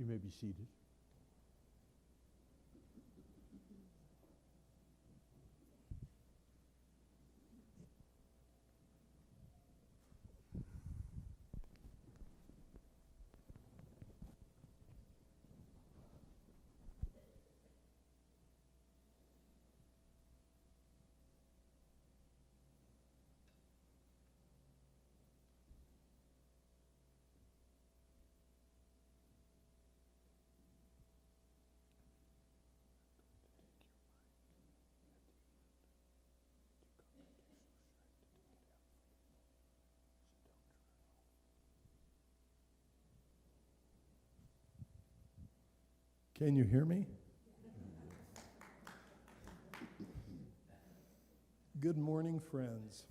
You may be seated. Can you hear me? Good morning, friends.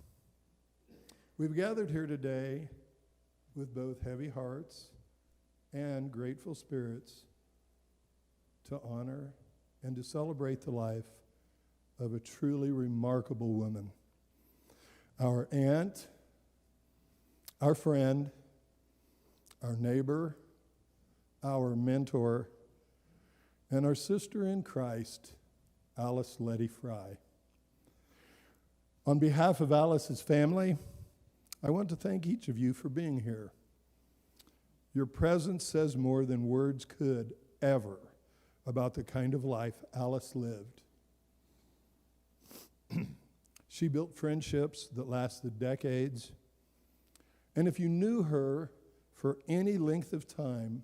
We've gathered here today with both heavy hearts and grateful spirits to honor and to celebrate the life of a truly remarkable woman. Our aunt, our friend, our neighbor, our mentor, and our sister in Christ, Alice Letty Frey. On behalf of Alice's family, I want to thank each of you for being here. Your presence says more than words could ever about the kind of life Alice lived. She built friendships that lasted decades, and if you knew her for any length of time,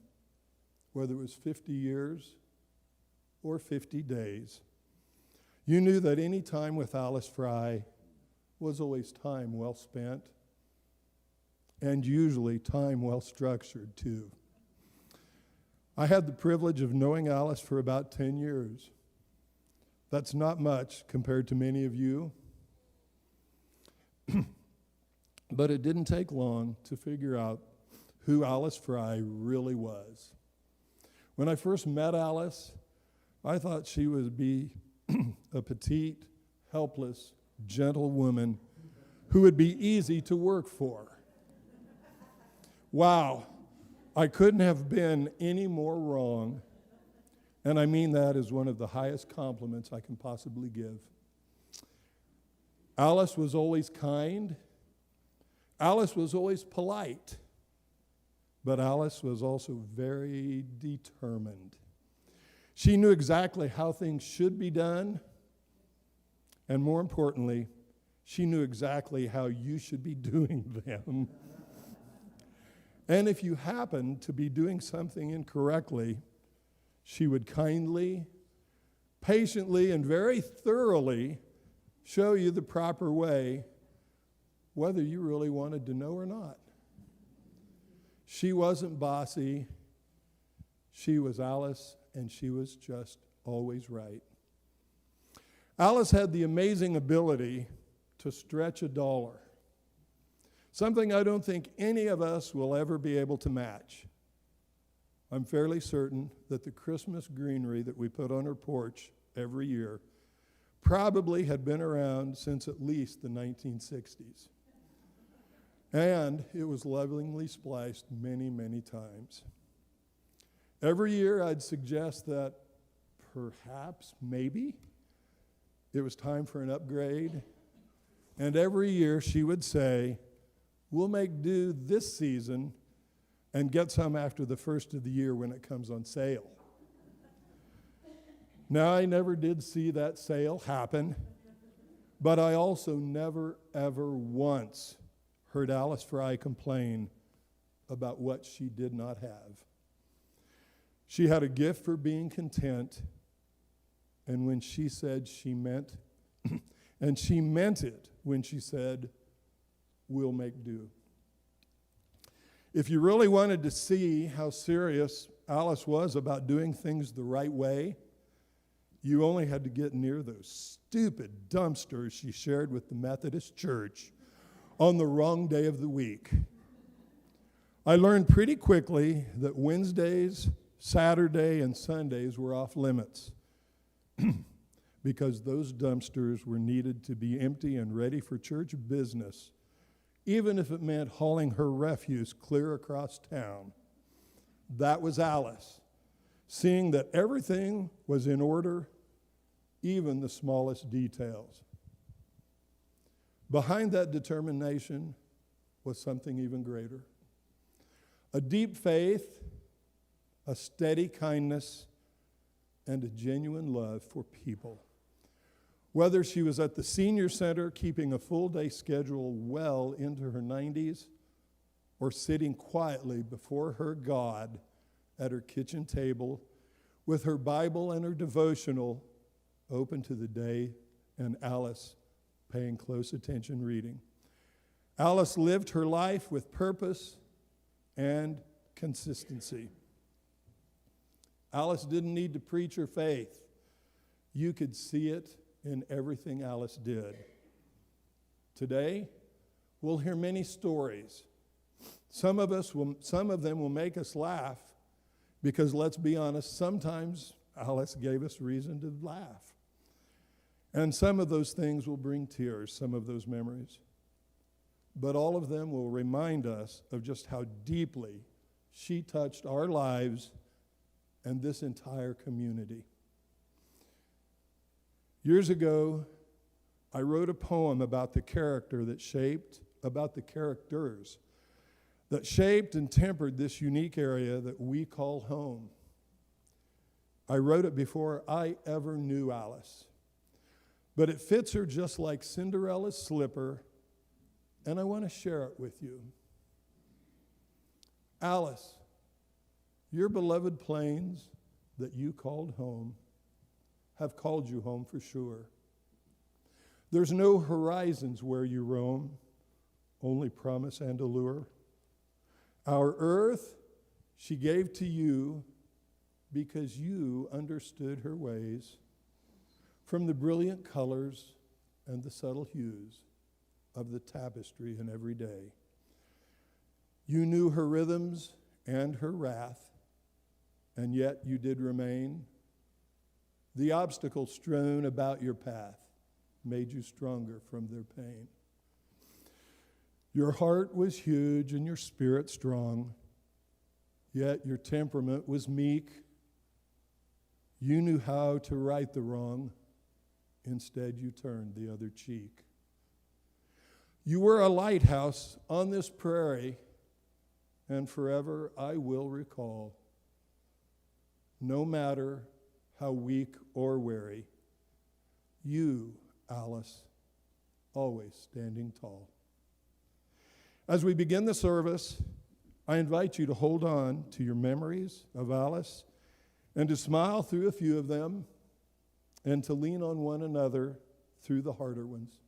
whether it was 50 years or 50 days, you knew that any time with Alice Frey was always time well spent, and usually time well structured too. I had the privilege of knowing Alice for about 10 years. That's not much compared to many of you, but it didn't take long to figure out who Alice Frey really was. When I first met Alice, I thought she would be a petite, helpless, gentle woman who would be easy to work for. Wow, I couldn't have been any more wrong, and I mean that as one of the highest compliments I can possibly give. Alice was always kind. Alice was always polite, but Alice was also very determined. She knew exactly how things should be done, and more importantly, she knew exactly how you should be doing them. And if you happened to be doing something incorrectly, she would kindly, patiently, and very thoroughly show you the proper way, whether you really wanted to know or not. She wasn't bossy. She was Alice, and she was just always right. Alice had the amazing ability to stretch a dollar, something I don't think any of us will ever be able to match. I'm fairly certain that the Christmas greenery that we put on her porch every year probably had been around since at least the 1960s. And it was lovingly spliced many, many times. Every year I'd suggest that perhaps, maybe, it was time for an upgrade. And every year she would say, we'll make do this season and get some after the first of the year when it comes on sale. Now, I never did see that sale happen, but I also never, ever once heard Alice Frey complain about what she did not have. She had a gift for being content, and when she said she meant, and she meant it when she said, we'll make do. If you really wanted to see how serious Alice was about doing things the right way, you only had to get near those stupid dumpsters she shared with the Methodist church on the wrong day of the week. I learned pretty quickly that Wednesdays, Saturday, and Sundays were off limits because those dumpsters were needed to be empty and ready for church business, even if it meant hauling her refuse clear across town. That was Alice. seeing that everything was in order, even the smallest details. Behind that determination was something even greater. A deep faith, a steady kindness, and a genuine love for people. Whether she was at the senior center keeping a full-day schedule well into her 90s, or sitting quietly before her God at her kitchen table with her Bible and her devotional open to the day, and Alice paying close attention reading. Alice lived her life with purpose and consistency. Alice didn't need to preach her faith. You could see it in everything Alice did. Today, we'll hear many stories. Some of them will make us laugh because, let's be honest, sometimes Alice gave us reason to laugh. And some of those things will bring tears, some of those memories. But all of them will remind us of just how deeply she touched our lives and this entire community. Years ago, I wrote a poem about the characters that shaped and tempered this unique area that we call home. I wrote it before I ever knew Alice. But it fits her just like Cinderella's slipper, and I want to share it with you. Alice, your beloved plains that you called home have called you home for sure. There's no horizons where you roam, only promise and allure. Our earth she gave to you because you understood her ways, from the brilliant colors and the subtle hues of the tapestry in every day. You knew her rhythms and her wrath, and yet you did remain. The obstacles strewn about your path made you stronger from their pain. Your heart was huge and your spirit strong, yet your temperament was meek. You knew how to right the wrong. Instead, you turned the other cheek. You were a lighthouse on this prairie, and forever I will recall. No matter how weak or weary, you, Alice, always standing tall. As we begin the service, I invite you to hold on to your memories of Alice and to smile through a few of them and to lean on one another through the harder ones.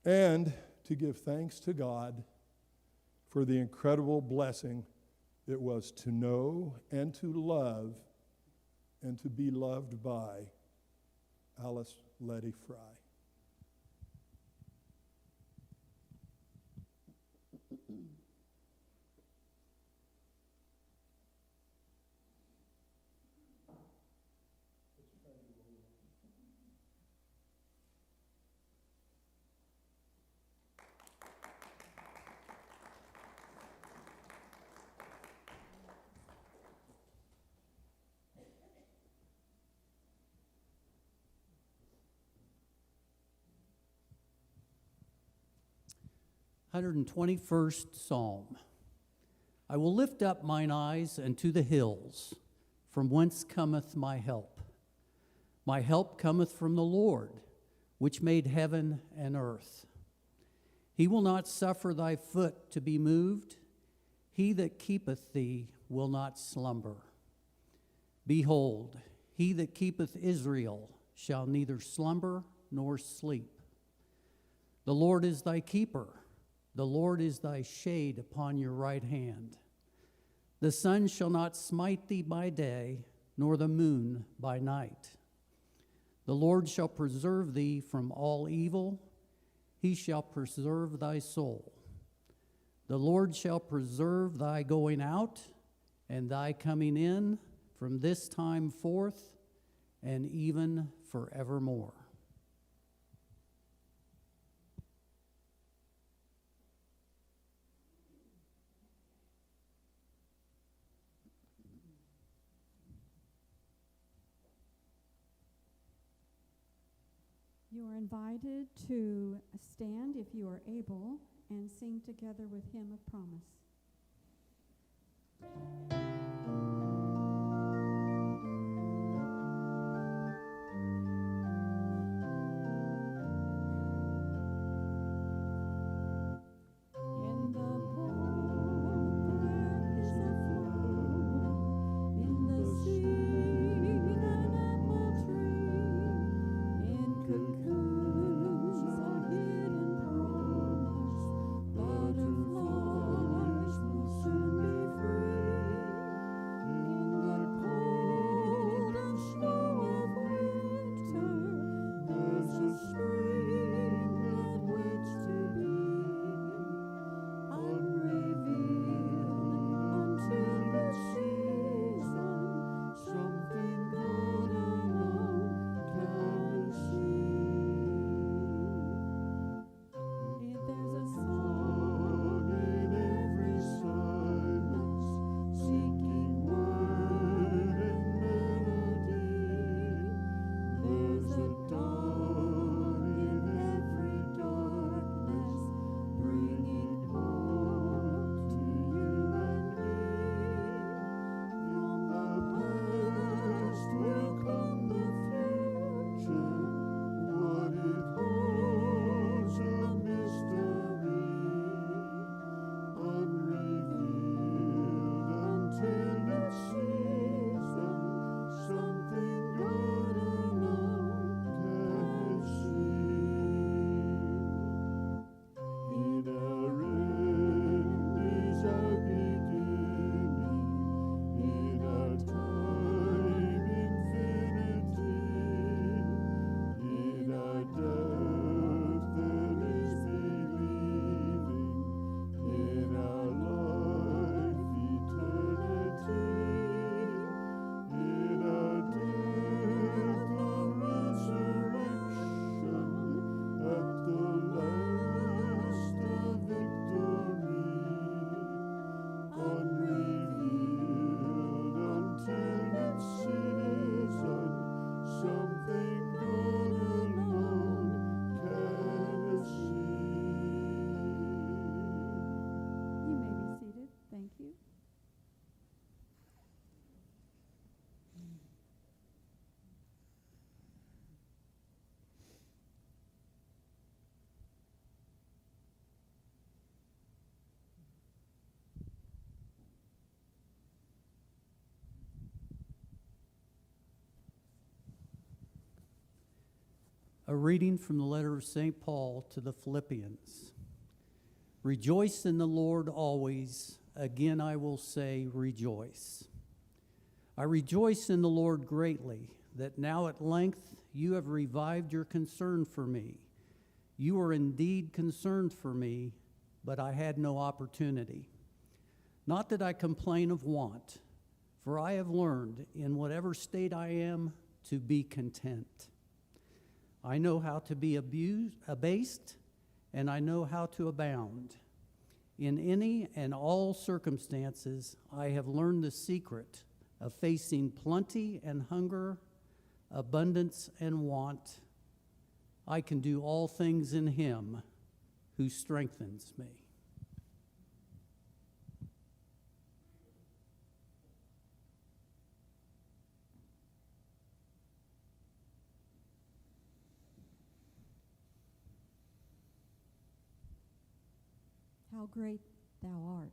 And to give thanks to God for the incredible blessing it was to know and to love and to be loved by Alice Letty Frey. Psalm. I will lift up mine eyes unto the hills, from whence cometh my help. My help cometh from the Lord, which made heaven and earth. He will not suffer thy foot to be moved. He that keepeth thee will not slumber. Behold, he that keepeth Israel shall neither slumber nor sleep. The Lord is thy keeper. The Lord is thy shade upon your right hand. The sun shall not smite thee by day, nor the moon by night. The Lord shall preserve thee from all evil. He shall preserve thy soul. The Lord shall preserve thy going out and thy coming in from this time forth and even forevermore. You are invited to stand if you are able and sing together with Hymn of Promise. A reading from the letter of St. Paul to the Philippians. Rejoice in the Lord always. Again, I will say, rejoice. I rejoice in the Lord greatly, that now at length you have revived your concern for me. You were indeed concerned for me, but I had no opportunity. Not that I complain of want, for I have learned, in whatever state I am, to be content. I know how to be abased, and I know how to abound. In any and all circumstances, I have learned the secret of facing plenty and hunger, abundance and want. I can do all things in Him who strengthens me. How great thou art.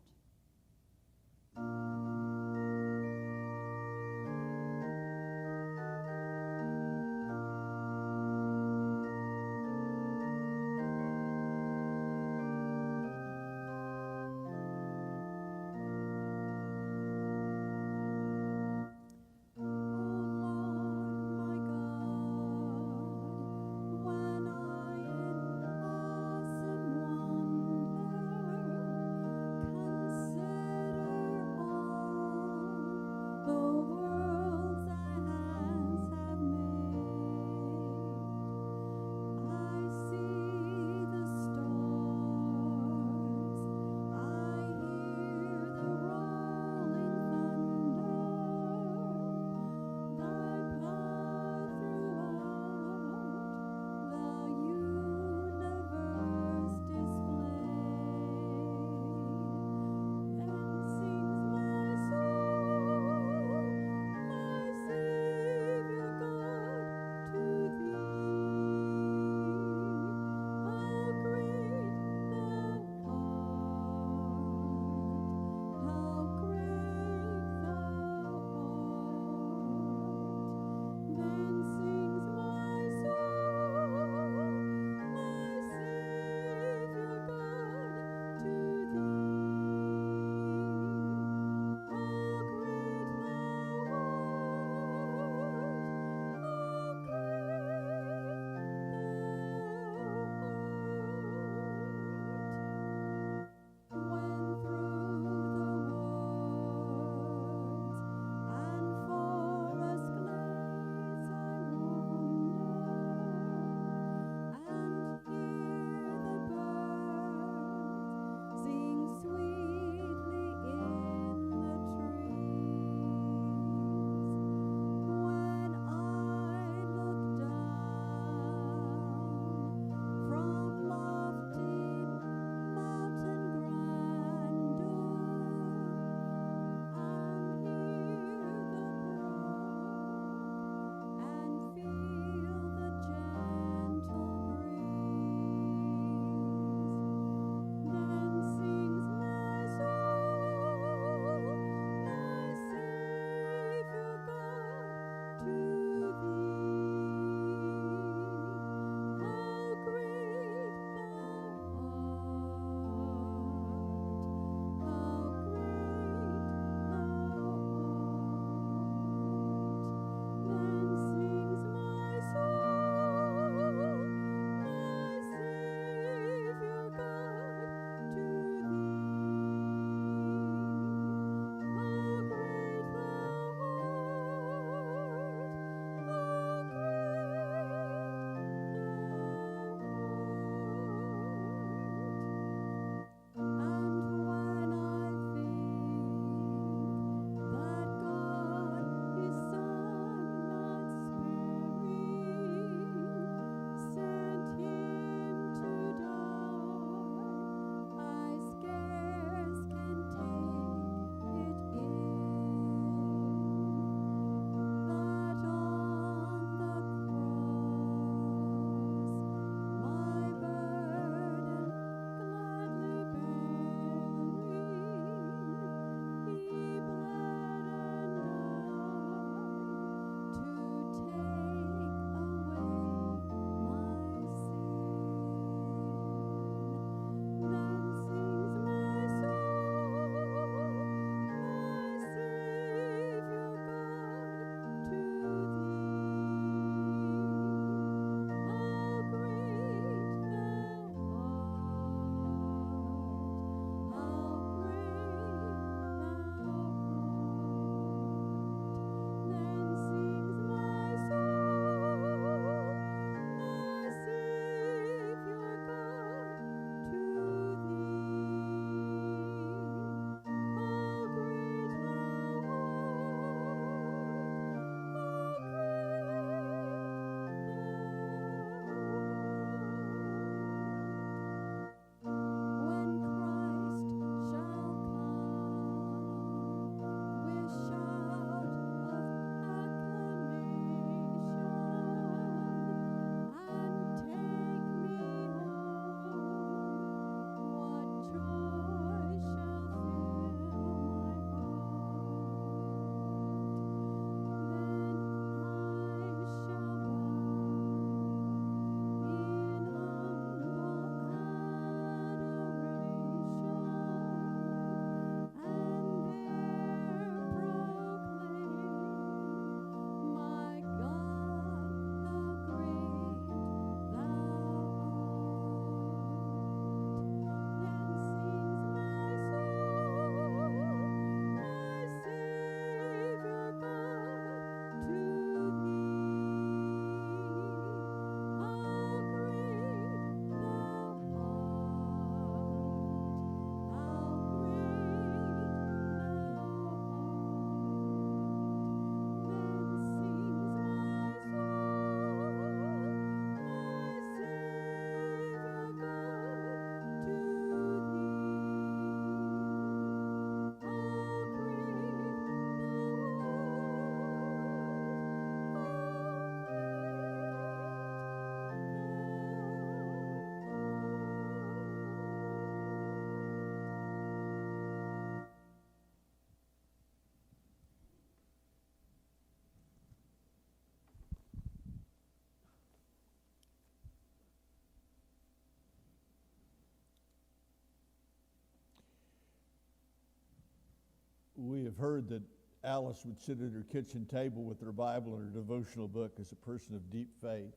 We have heard that Alice would sit at her kitchen table with her Bible and her devotional book as a person of deep faith.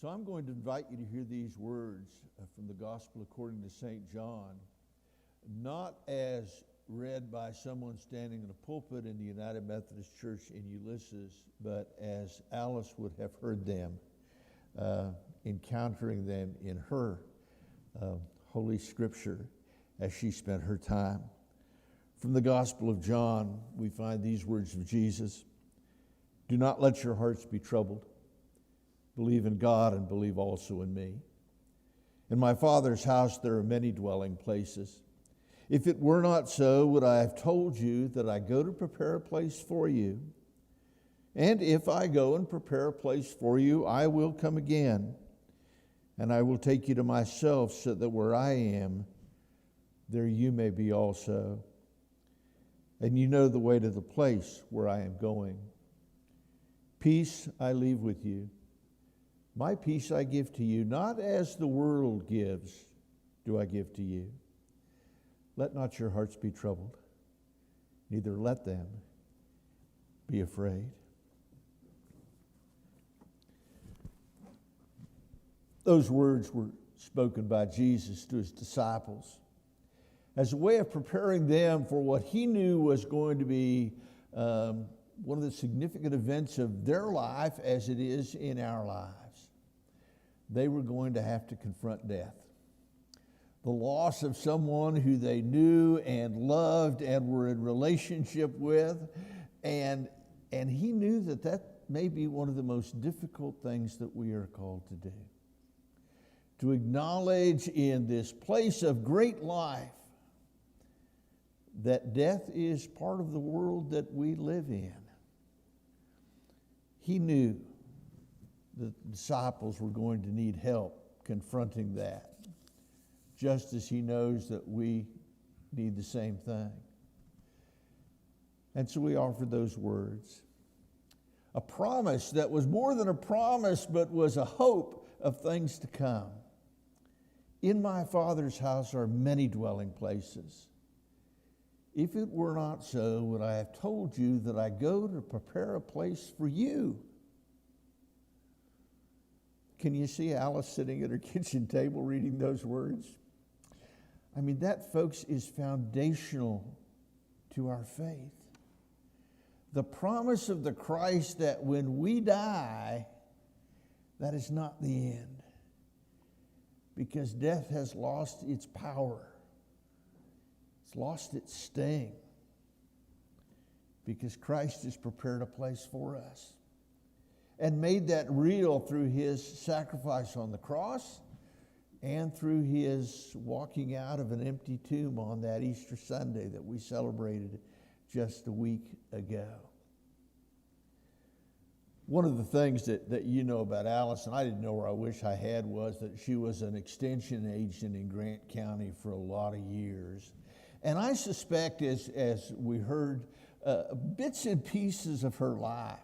So I'm going to invite you to hear these words from the Gospel according to St. John, not as read by someone standing in a pulpit in the United Methodist Church in Ulysses, but as Alice would have heard them, encountering them in her Holy Scripture as she spent her time. From the Gospel of John, we find these words of Jesus: "Do not let your hearts be troubled. Believe in God and believe also in me. In my Father's house there are many dwelling places. If it were not so, would I have told you that I go to prepare a place for you? And if I go and prepare a place for you, I will come again, and I will take you to myself, so that where I am, there you may be also. And you know the way to the place where I am going. Peace I leave with you. My peace I give to you, not as the world gives, do I give to you. Let not your hearts be troubled, neither let them be afraid." Those words were spoken by Jesus to his disciples as a way of preparing them for what he knew was going to be one of the significant events of their life as it is in our lives. They were going to have to confront death. The loss of someone who they knew and loved and were in relationship with. And he knew that that may be one of the most difficult things that we are called to do. To acknowledge in this place of great life that death is part of the world that we live in. He knew the disciples were going to need help confronting that, just as he knows that we need the same thing. And so we offer those words. A promise that was more than a promise, but was a hope of things to come. In my Father's house are many dwelling places. If it were not so, would I have told you that I go to prepare a place for you? Can you see Alice sitting at her kitchen table reading those words? I mean, that, folks, is foundational to our faith. The promise of the Christ that when we die, that is not the end. Because death has lost its power. It's lost its sting. Because Christ has prepared a place for us. And made that real through his sacrifice on the cross and through his walking out of an empty tomb on that Easter Sunday that we celebrated just a week ago. One of the things that you know about Alice, and I didn't know her, I wish I had, was that she was an extension agent in Grant County for a lot of years. And I suspect, as we heard bits and pieces of her life,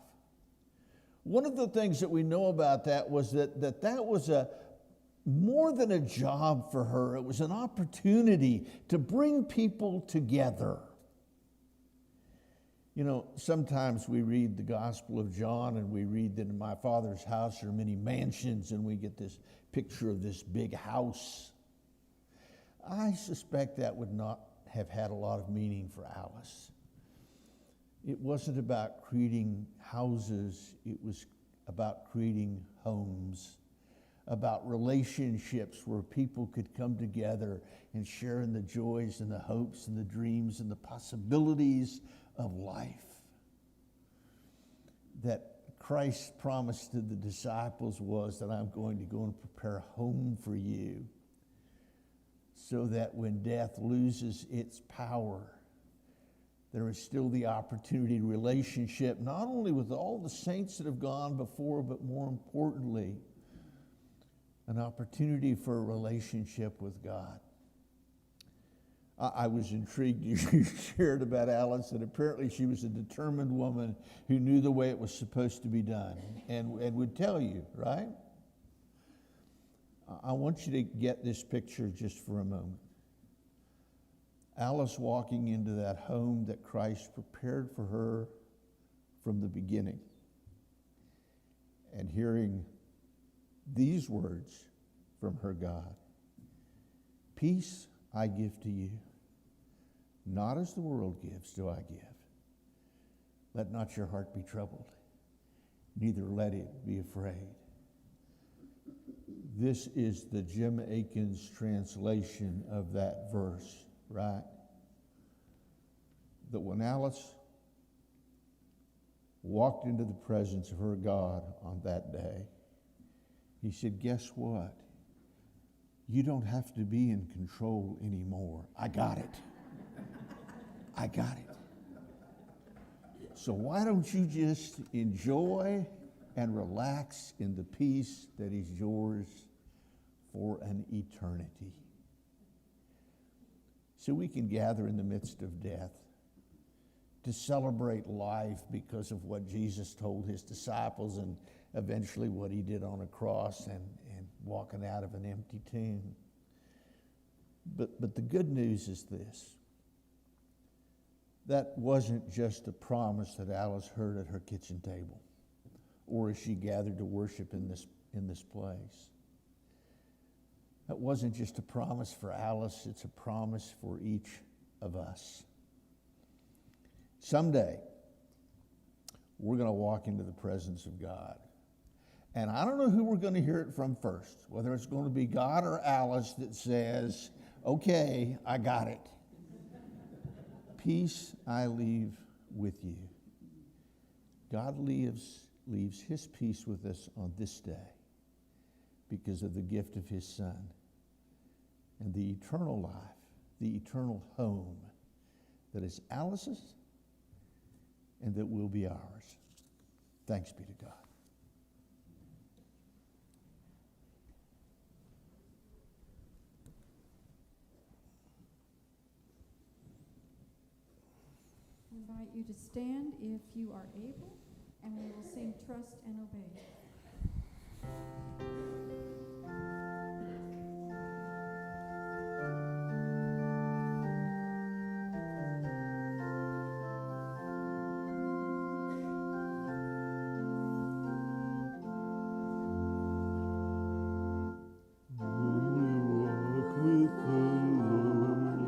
one of the things that we know about that was that was more than a job for her. It was an opportunity to bring people together. You know, sometimes we read the Gospel of John and we read that in my Father's house are many mansions, and we get this picture of this big house. I suspect that would not have had a lot of meaning for Alice. It wasn't about creating houses, it was about creating homes, about relationships where people could come together and share in the joys and the hopes and the dreams and the possibilities of life. That Christ's promise to the disciples was that I'm going to go and prepare a home for you, so that when death loses its power, there is still the opportunity to relationship, not only with all the saints that have gone before, but more importantly, an opportunity for a relationship with God. I was intrigued. You shared about Alice, that apparently she was a determined woman who knew the way it was supposed to be done and would tell you, right? I want you to get this picture just for a moment. Alice walking into that home that Christ prepared for her from the beginning and hearing these words from her God. Peace I give to you, not as the world gives do I give. Let not your heart be troubled, neither let it be afraid. This is the Jim Akins translation of that verse, right? That when Alice walked into the presence of her God on that day, he said, guess what? You don't have to be in control anymore. I got it. I got it. So why don't you just enjoy and relax in the peace that is yours for an eternity? So we can gather in the midst of death to celebrate life because of what Jesus told his disciples and eventually what he did on a cross and walking out of an empty tomb. But the good news is this. That wasn't just a promise that Alice heard at her kitchen table or as she gathered to worship in this place. That wasn't just a promise for Alice, it's a promise for each of us. Someday, we're going to walk into the presence of God. And I don't know who we're going to hear it from first, whether it's going to be God or Alice that says, okay, I got it. Peace I leave with you. God leaves his peace with us on this day because of the gift of his Son and the eternal life, the eternal home that is Alice's and that will be ours. Thanks be to God. I invite you to stand if you are able, and we will sing Trust and Obey. What a glory he sheds on our way.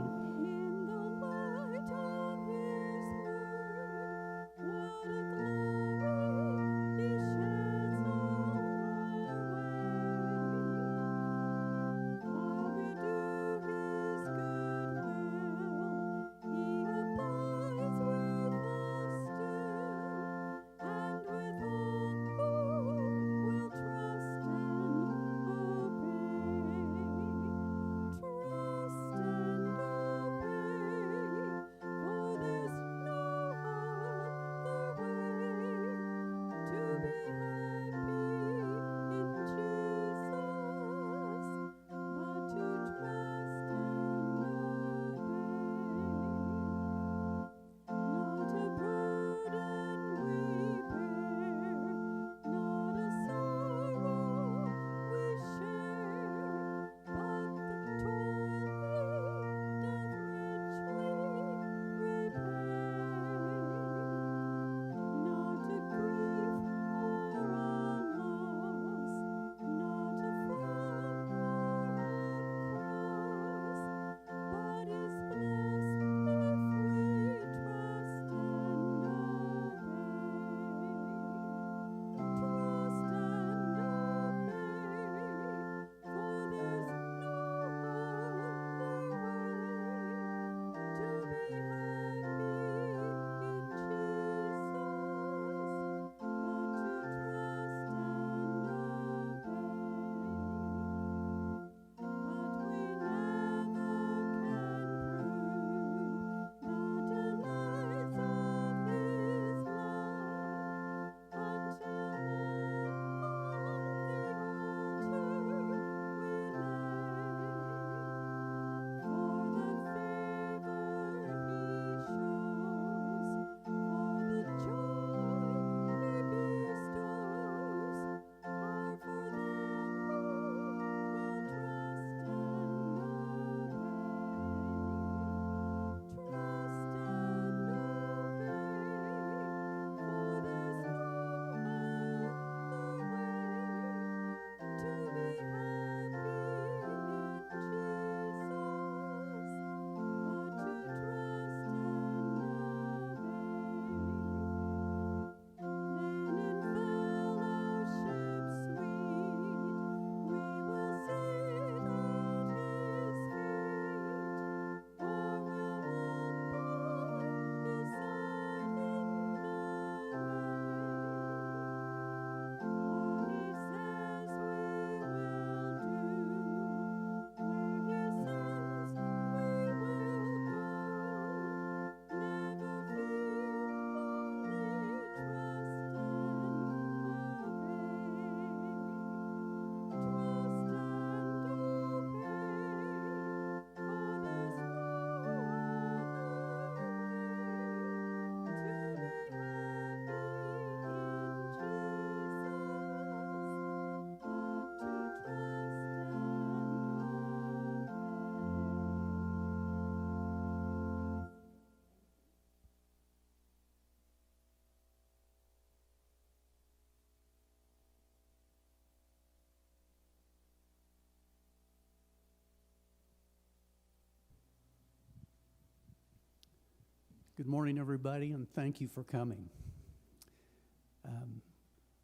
Good morning, everybody, and thank you for coming.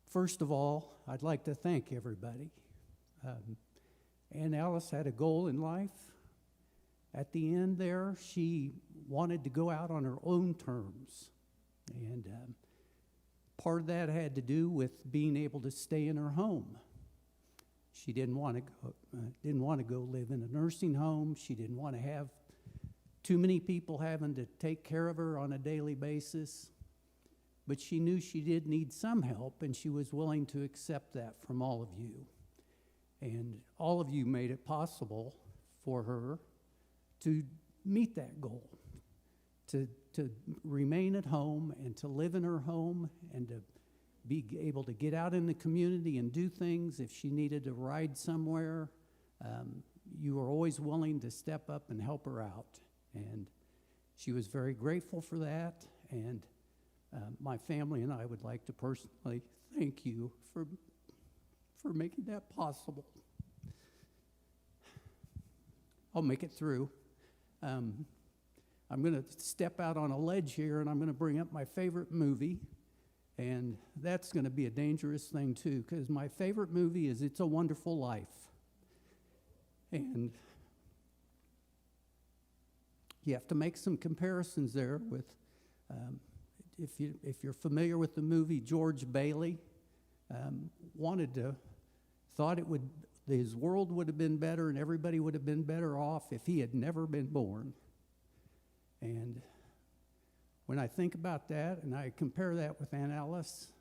First of all, I'd like to thank everybody. Ann Alice had a goal in life. At the end there, she wanted to go out on her own terms. And part of that had to do with being able to stay in her home. She didn't want to go live in a nursing home. She didn't want to have too many people having to take care of her on a daily basis. But she knew she did need some help, and she was willing to accept that from all of you. And all of you made it possible for her to meet that goal, to remain at home and to live in her home and to be able to get out in the community and do things. If she needed to ride somewhere, you were always willing to step up and help her out. And she was very grateful for that. And my family and I would like to personally thank you for making that possible. I'll make it through. I'm going to step out on a ledge here, and I'm going to bring up my favorite movie. And that's going to be a dangerous thing, too, because my favorite movie is It's a Wonderful Life. And you have to make some comparisons there with, if you're familiar with the movie, George Bailey thought his world would have been better and everybody would have been better off if he had never been born. And when I think about that and I compare that with Aunt Alice,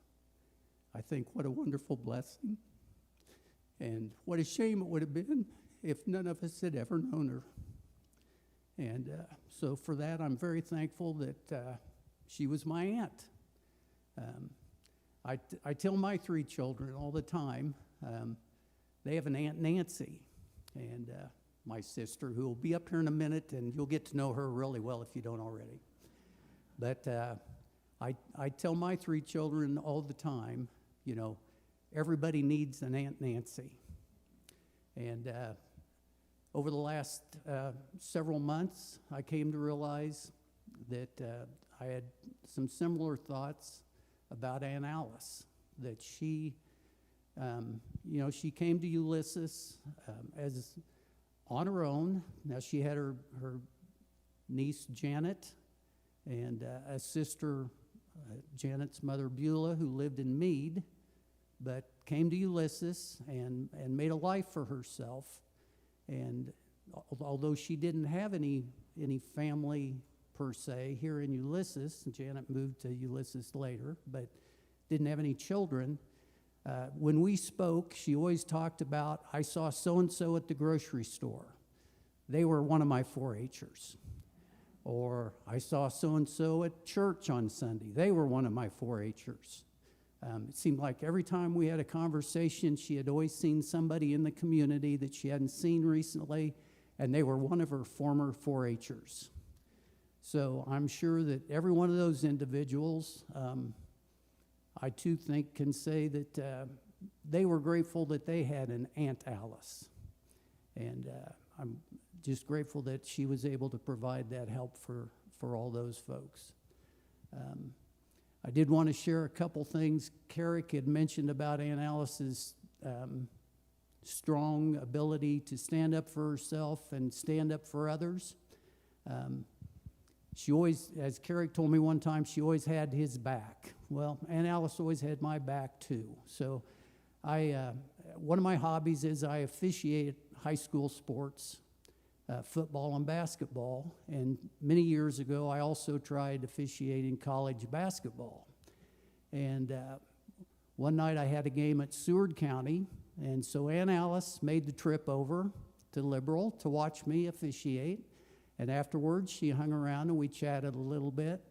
I think what a wonderful blessing. And what a shame it would have been if none of us had ever known her. And so for that, I'm very thankful that she was my aunt. I tell my 3 children all the time, they have an Aunt Nancy, and my sister, who will be up here in a minute, and you'll get to know her really well if you don't already. But I tell my 3 children all the time, everybody needs an Aunt Nancy. And over the last several months, I came to realize that I had some similar thoughts about Aunt Alice, that she came to Ulysses as on her own. Now, she had her niece, Janet, and a sister, Janet's mother, Beulah, who lived in Meade, but came to Ulysses and made a life for herself. And although she didn't have any family per se here in Ulysses, Janet moved to Ulysses later, but didn't have any children. When we spoke, she always talked about, I saw so-and-so at the grocery store. They were one of my 4-H'ers. Or I saw so-and-so at church on Sunday. They were one of my 4-H'ers. It seemed like every time we had a conversation, she had always seen somebody in the community that she hadn't seen recently, and they were one of her former 4-H'ers. So I'm sure that every one of those individuals, I too think, can say that they were grateful that they had an Aunt Alice. And I'm just grateful that she was able to provide that help for all those folks. I did want to share a couple things Carrick had mentioned about Aunt Alice's strong ability to stand up for herself and stand up for others. She always, as Carrick told me one time, she always had his back. Well, Aunt Alice always had my back too. So one of my hobbies is I officiate high school sports, football and basketball. And many years ago, I also tried officiating college basketball. And one night I had a game at Seward County, and so Aunt Alice made the trip over to Liberal to watch me officiate. And afterwards, she hung around and we chatted a little bit.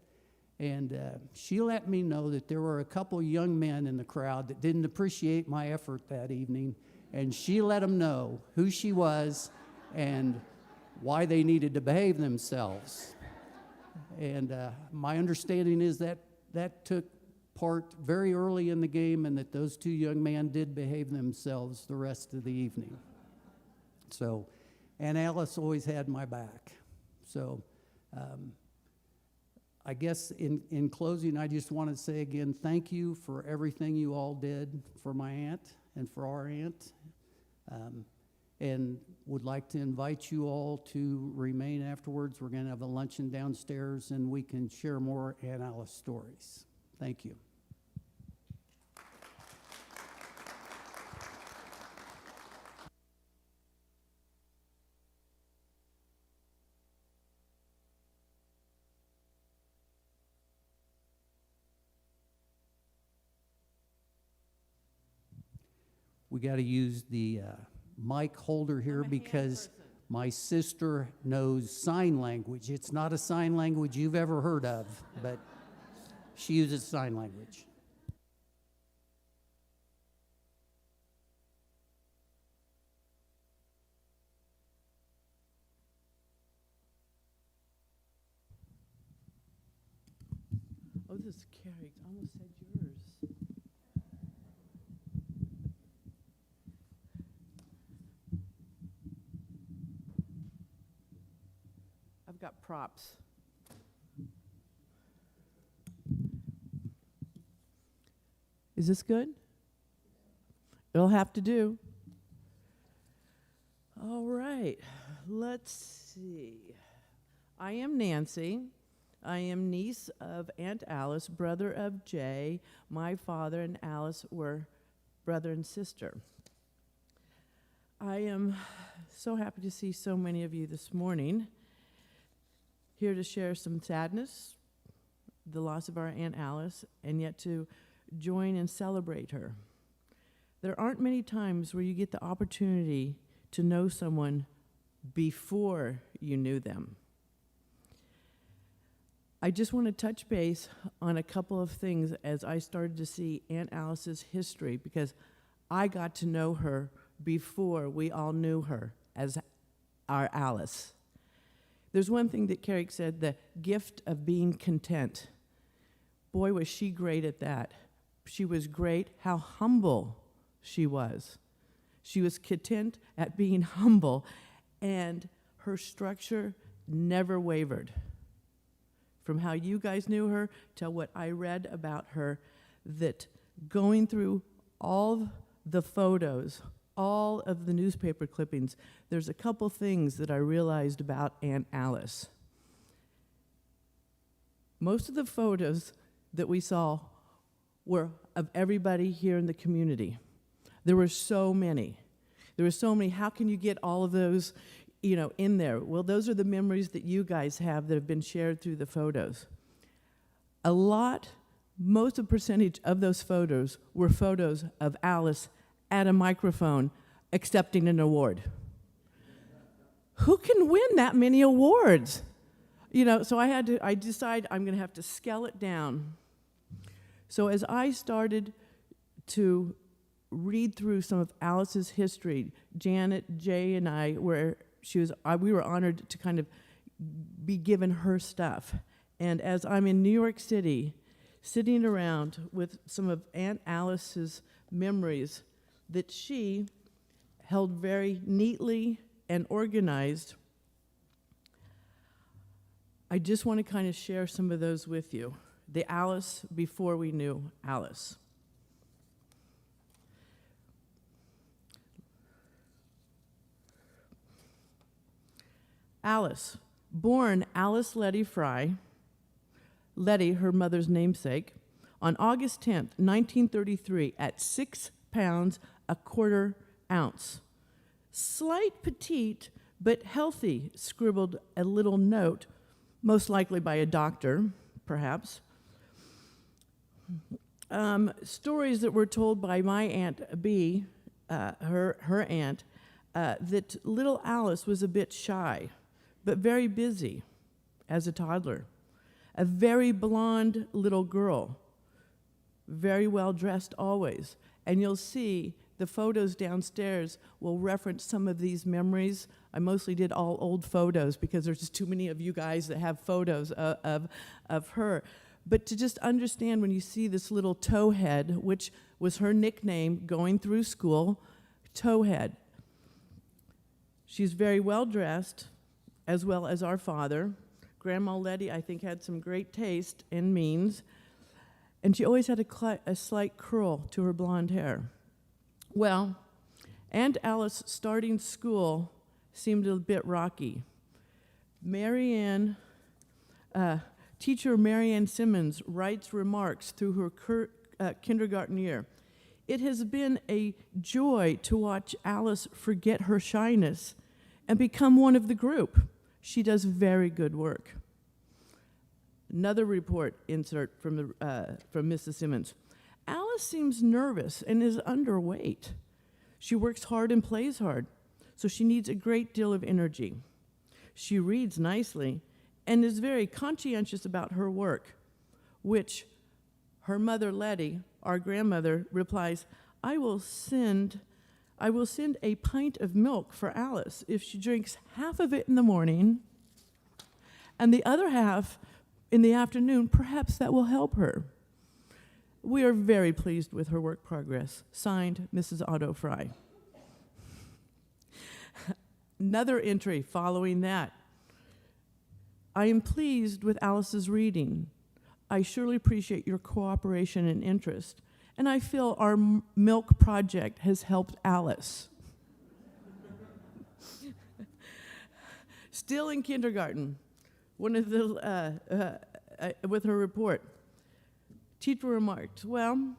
And she let me know that there were a couple young men in the crowd that didn't appreciate my effort that evening. And she let them know who she was and why they needed to behave themselves. And my understanding is that that took part very early in the game, and that those 2 young men did behave themselves the rest of the evening. So Aunt Alice always had my back. So I guess in closing, I just want to say again, thank you for everything you all did for my aunt and for our aunt. And would like to invite you all to remain afterwards. We're going to have a luncheon downstairs, and we can share more Aunt Alice stories. Thank you. We got to use the mic holder here because my sister knows sign language. It's not a sign language you've ever heard of, but she uses sign language. Oh, this is Carrie. I almost said yours. I've got props. Is this good? It'll have to do. All right. Let's see. I am Nancy. I am niece of Aunt Alice, brother of Jay. My father and Alice were brother and sister. I am so happy to see so many of you this morning, here to share some sadness, the loss of our Aunt Alice, and yet to join and celebrate her. There aren't many times where you get the opportunity to know someone before you knew them. I just want to touch base on a couple of things as I started to see Aunt Alice's history, because I got to know her before we all knew her as our Alice. There's one thing that Carrie said, the gift of being content. Boy, was she great at that. She was great how humble she was. She was content at being humble, and her structure never wavered. From how you guys knew her to what I read about her, that going through all the photos, all of the newspaper clippings, there's a couple things that I realized about Aunt Alice. Most of the photos that we saw were of everybody here in the community. There were so many. There were so many. How can you get all of those, in there? Well, those are the memories that you guys have that have been shared through the photos. Most of the percentage of those photos were photos of Alice at a microphone accepting an award. Who can win that many awards? So I decided I'm going to have to scale it down. So as I started to read through some of Alice's history, Janet, Jay, and I we were honored to kind of be given her stuff. And as I'm in New York City, sitting around with some of Aunt Alice's memories that she held very neatly and organized, I just want to kind of share some of those with you. The Alice before we knew Alice. Alice, born Alice Letty Frey, Letty, her mother's namesake, on August 10th, 1933, at 6 pounds, a quarter ounce. Slight, petite, but healthy, scribbled a little note, most likely by a doctor, perhaps. Stories that were told by my Aunt B, her aunt, that little Alice was a bit shy, but very busy as a toddler. A very blonde little girl, very well dressed always. And you'll see the photos downstairs will reference some of these memories. I mostly did all old photos because there's just too many of you guys that have photos of her. But to just understand when you see this little towhead, which was her nickname going through school, towhead. She's very well dressed, as well as our father. Grandma Letty, I think, had some great taste and means, and she always had a slight curl to her blonde hair. Well, Aunt Alice starting school seemed a bit rocky. Teacher Marianne Simmons writes remarks through her kindergarten year. It has been a joy to watch Alice forget her shyness and become one of the group. She does very good work. Another report insert from Mrs. Simmons. Alice seems nervous and is underweight. She works hard and plays hard, so she needs a great deal of energy. She reads nicely and is very conscientious about her work, which her mother Letty, our grandmother, replies, I will send a pint of milk for Alice if she drinks half of it in the morning and the other half in the afternoon. Perhaps that will help her. We are very pleased with her work progress. Signed, Mrs. Otto Frey. Another entry following that. I am pleased with Alice's reading. I surely appreciate your cooperation and interest, and I feel our milk project has helped Alice. Still in kindergarten, one of the with her report, teacher remarked, well,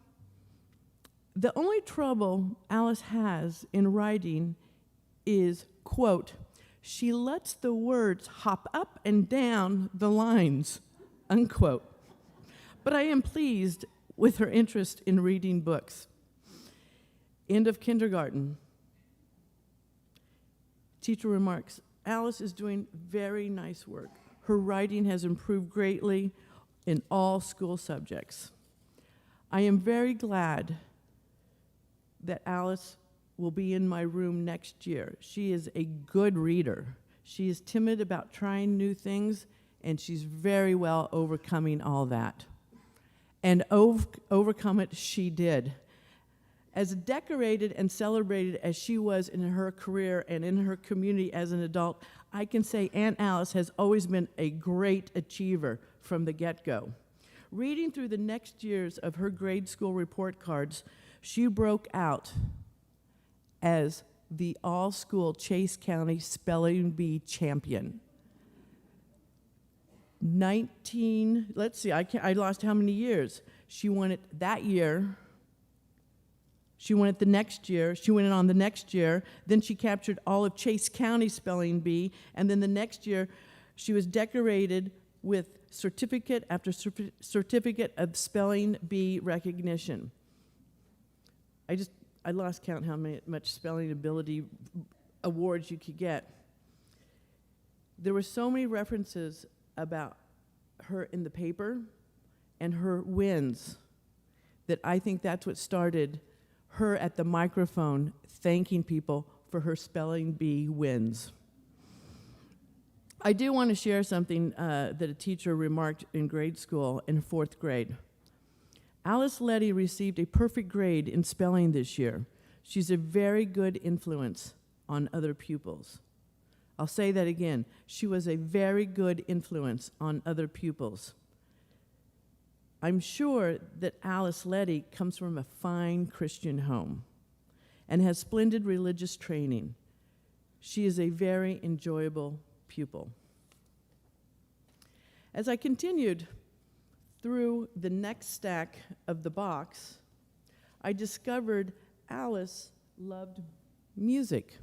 the only trouble Alice has in writing is, quote, she lets the words hop up and down the lines, unquote. But I am pleased with her interest in reading books. End of kindergarten. Teacher remarks, Alice is doing very nice work. Her writing has improved greatly in all school subjects. I am very glad that Alice will be in my room next year. She is a good reader. She is timid about trying new things, and she's very well overcoming all that. And overcome it she did. As decorated and celebrated as she was in her career and in her community as an adult, I can say Aunt Alice has always been a great achiever from the get-go. Reading through the next years of her grade school report cards, she broke out as the all-school Chase County Spelling Bee champion. I lost how many years. She won it that year. She won it the next year. She went it on the next year. Then she captured all of Chase County Spelling Bee. And then the next year, she was decorated with certificate after certificate of Spelling Bee recognition. I lost count how much spelling ability awards you could get. There were so many references about her in the paper and her wins that I think that's what started her at the microphone thanking people for her spelling bee wins. I do want to share something that a teacher remarked in grade school in 4th grade. Alice Letty received a perfect grade in spelling this year. She's a very good influence on other pupils. I'll say that again. She was a very good influence on other pupils. I'm sure that Alice Letty comes from a fine Christian home and has splendid religious training. She is a very enjoyable pupil. As I continued through the next stack of the box, I discovered Alice loved music.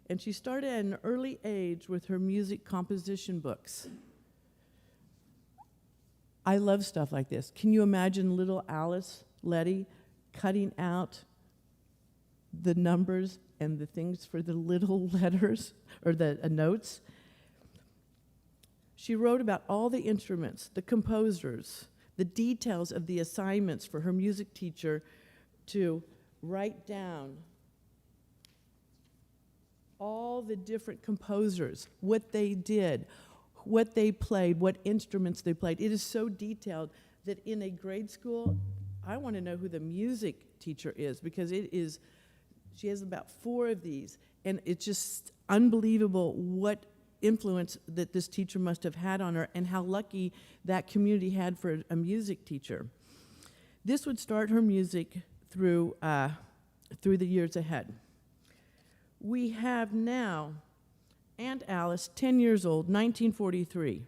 And she started at an early age with her music composition books. I love stuff like this. Can you imagine little Alice Letty cutting out the numbers and the things for the little letters or the notes? She wrote about all the instruments, the composers, the details of the assignments for her music teacher to write down all the different composers, what they did, what they played, what instruments they played. It is so detailed that in a grade school, I want to know who the music teacher is, because she has about 4 of these, and it's just unbelievable what influence that this teacher must have had on her, and how lucky that community had for a music teacher. This would start her music through the years ahead. We have now Aunt Alice, 10 years old, 1943.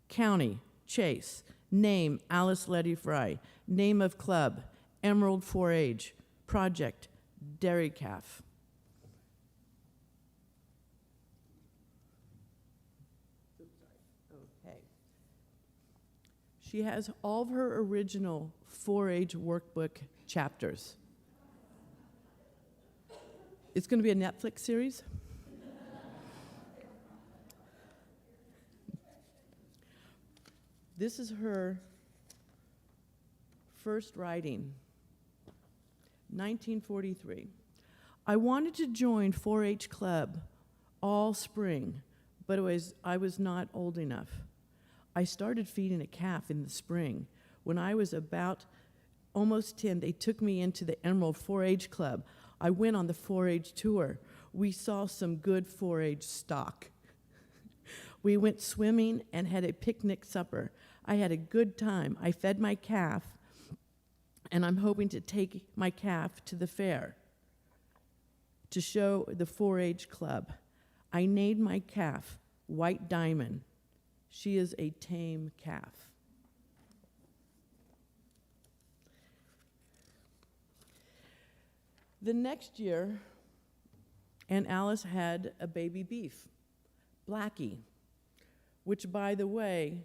County, Chase. Name, Alice Letty Frey. Name of club, Emerald 4-H. Project, Dairy Calf. Okay. She has all of her original 4-H workbook chapters. It's going to be a Netflix series. This is her first writing, 1943. I wanted to join 4-H club all spring, but I was not old enough. I started feeding a calf in the spring. When I was about almost 10, they took me into the Emerald 4-H club. I went on the 4-H tour. We saw some good 4-H stock. We went swimming and had a picnic supper. I had a good time. I fed my calf, and I'm hoping to take my calf to the fair to show the 4-H club. I named my calf White Diamond. She is a tame calf. The next year, Aunt Alice had a baby beef, Blackie, which, by the way,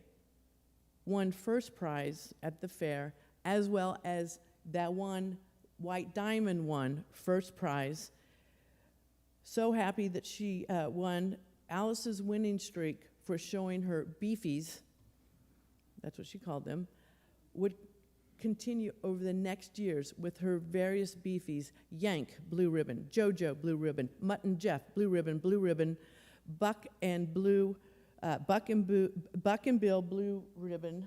won first prize at the fair, as well as that one White Diamond won first prize. So happy that she won. Alice's winning streak for showing her beefies, that's what she called them, would continue over the next years with her various beefies: Yank, blue ribbon; Jojo, blue ribbon; Mutton Jeff, blue ribbon; Buck and Bill, blue ribbon.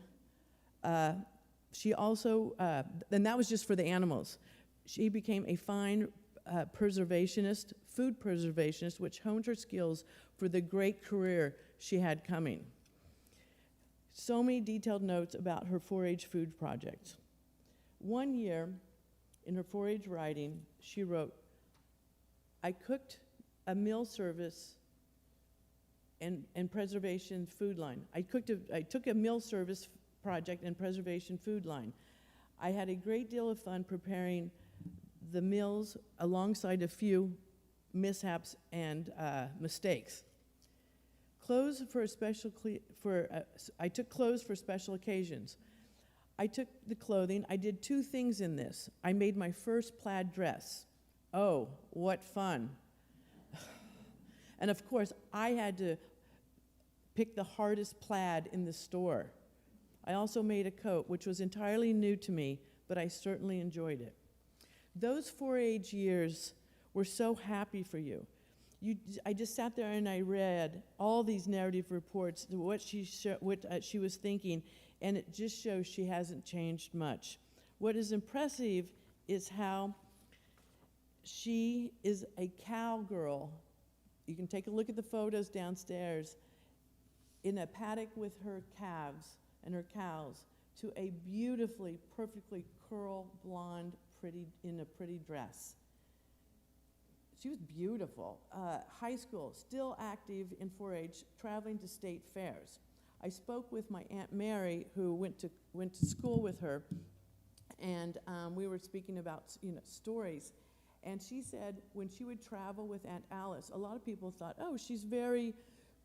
She also, and that was just for the animals. She became a fine preservationist, food preservationist, which honed her skills for the great career she had coming. So many detailed notes about her 4-H food projects. One year, in her 4-H writing, she wrote, I cooked a meal service and preservation food line. I took a meal service project and preservation food line. I had a great deal of fun preparing the meals alongside a few mishaps and mistakes. Clothes for I took clothes for special occasions. I took the clothing. I did two things in this. I made my first plaid dress. Oh, what fun. And of course, I had to pick the hardest plaid in the store. I also made a coat, which was entirely new to me, but I certainly enjoyed it. Those 4-H years were so happy for you. I just sat there and I read all these narrative reports, what she was thinking, and it just shows she hasn't changed much. What is impressive is how she is a cowgirl. You can take a look at the photos downstairs, in a paddock with her calves and her cows, to a beautifully, perfectly curled, blonde, in a pretty dress. She was beautiful. High school, still active in 4-H, traveling to state fairs. I spoke with my Aunt Mary, who went to school with her, and we were speaking about stories. And she said when she would travel with Aunt Alice, a lot of people thought, oh, she's very,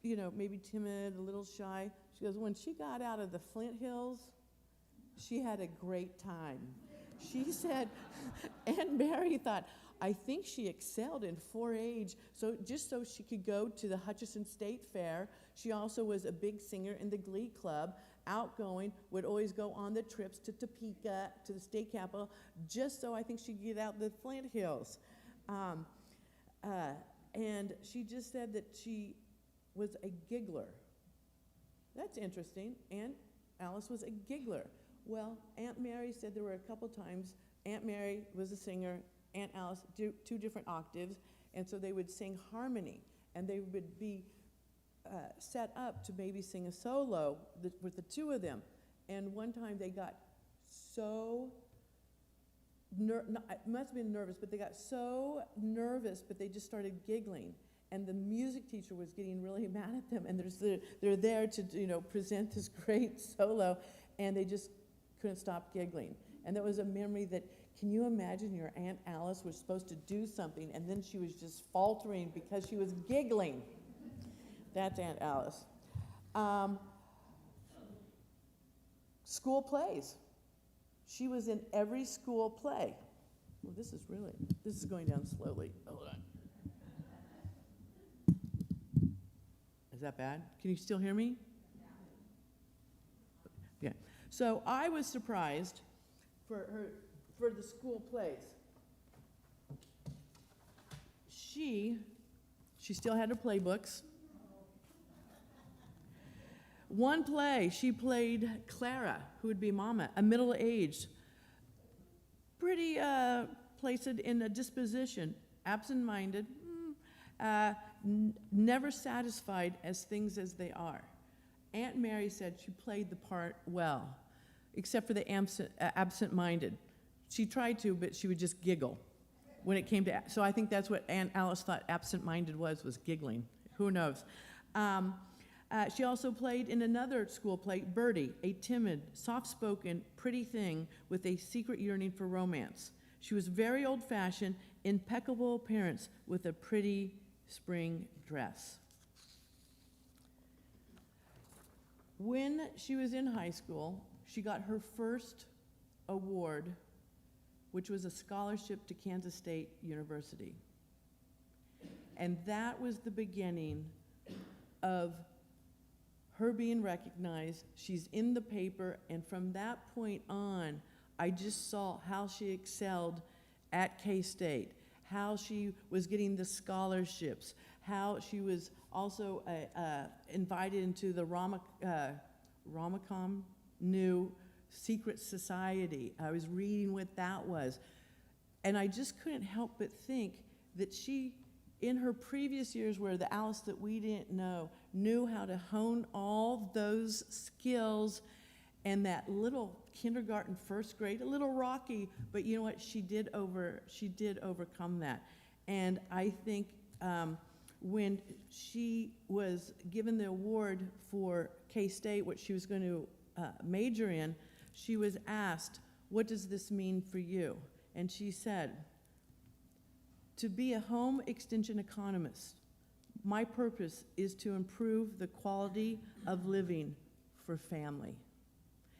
maybe timid, a little shy. She goes, when she got out of the Flint Hills, she had a great time. She said, Aunt Mary thought, I think she excelled in 4-H, so she could go to the Hutchinson State Fair. She also was a big singer in the Glee Club, outgoing, would always go on the trips to Topeka, to the state capitol, just so I think she'd get out the Flint Hills. And she just said that she was a giggler. That's interesting. Aunt Alice was a giggler. Well, Aunt Mary said there were a couple times Aunt Mary was a singer, Aunt Alice, two different octaves, and so they would sing harmony, and they would be set up to maybe sing a solo with the two of them. And one time they got so, it must have been nervous, but they got so nervous, but they just started giggling. And the music teacher was getting really mad at them, and they're there to, present this great solo, and they just couldn't stop giggling. And that was a memory that, can you imagine your Aunt Alice was supposed to do something, and then she was just faltering because she was giggling? That's Aunt Alice. School plays. She was in every school play. Well, this is going down slowly. Hold on. Is that bad? Can you still hear me? Yeah. So I was surprised for the school plays. She still had her playbooks. One play, she played Clara, who would be Mama, a middle-aged, pretty placed in a disposition, absent-minded, never satisfied as things as they are. Aunt Mary said she played the part well, except for the absent-minded. She tried to, but she would just giggle when it came to, so I think that's what Aunt Alice thought absent-minded was giggling. Who knows? She also played in another school play, Bertie, a timid, soft-spoken, pretty thing with a secret yearning for romance. She was very old-fashioned, impeccable appearance with a pretty spring dress. When she was in high school, she got her first award, which was a scholarship to Kansas State University. And that was the beginning of her being recognized. She's in the paper, and from that point on, I just saw how she excelled at K-State, how she was getting the scholarships, how she was also invited into the Ramacom new secret society. I was reading what that was. And I just couldn't help but think that she, in her previous years, where the Alice that we didn't know, knew how to hone all those skills, and that little kindergarten, first grade, a little rocky, but you know what? She did overcome that. And I think when she was given the award for K-State, what she was going to major in, she was asked, "What does this mean for you?" And she said, "To be a home extension economist, my purpose is to improve the quality of living for family."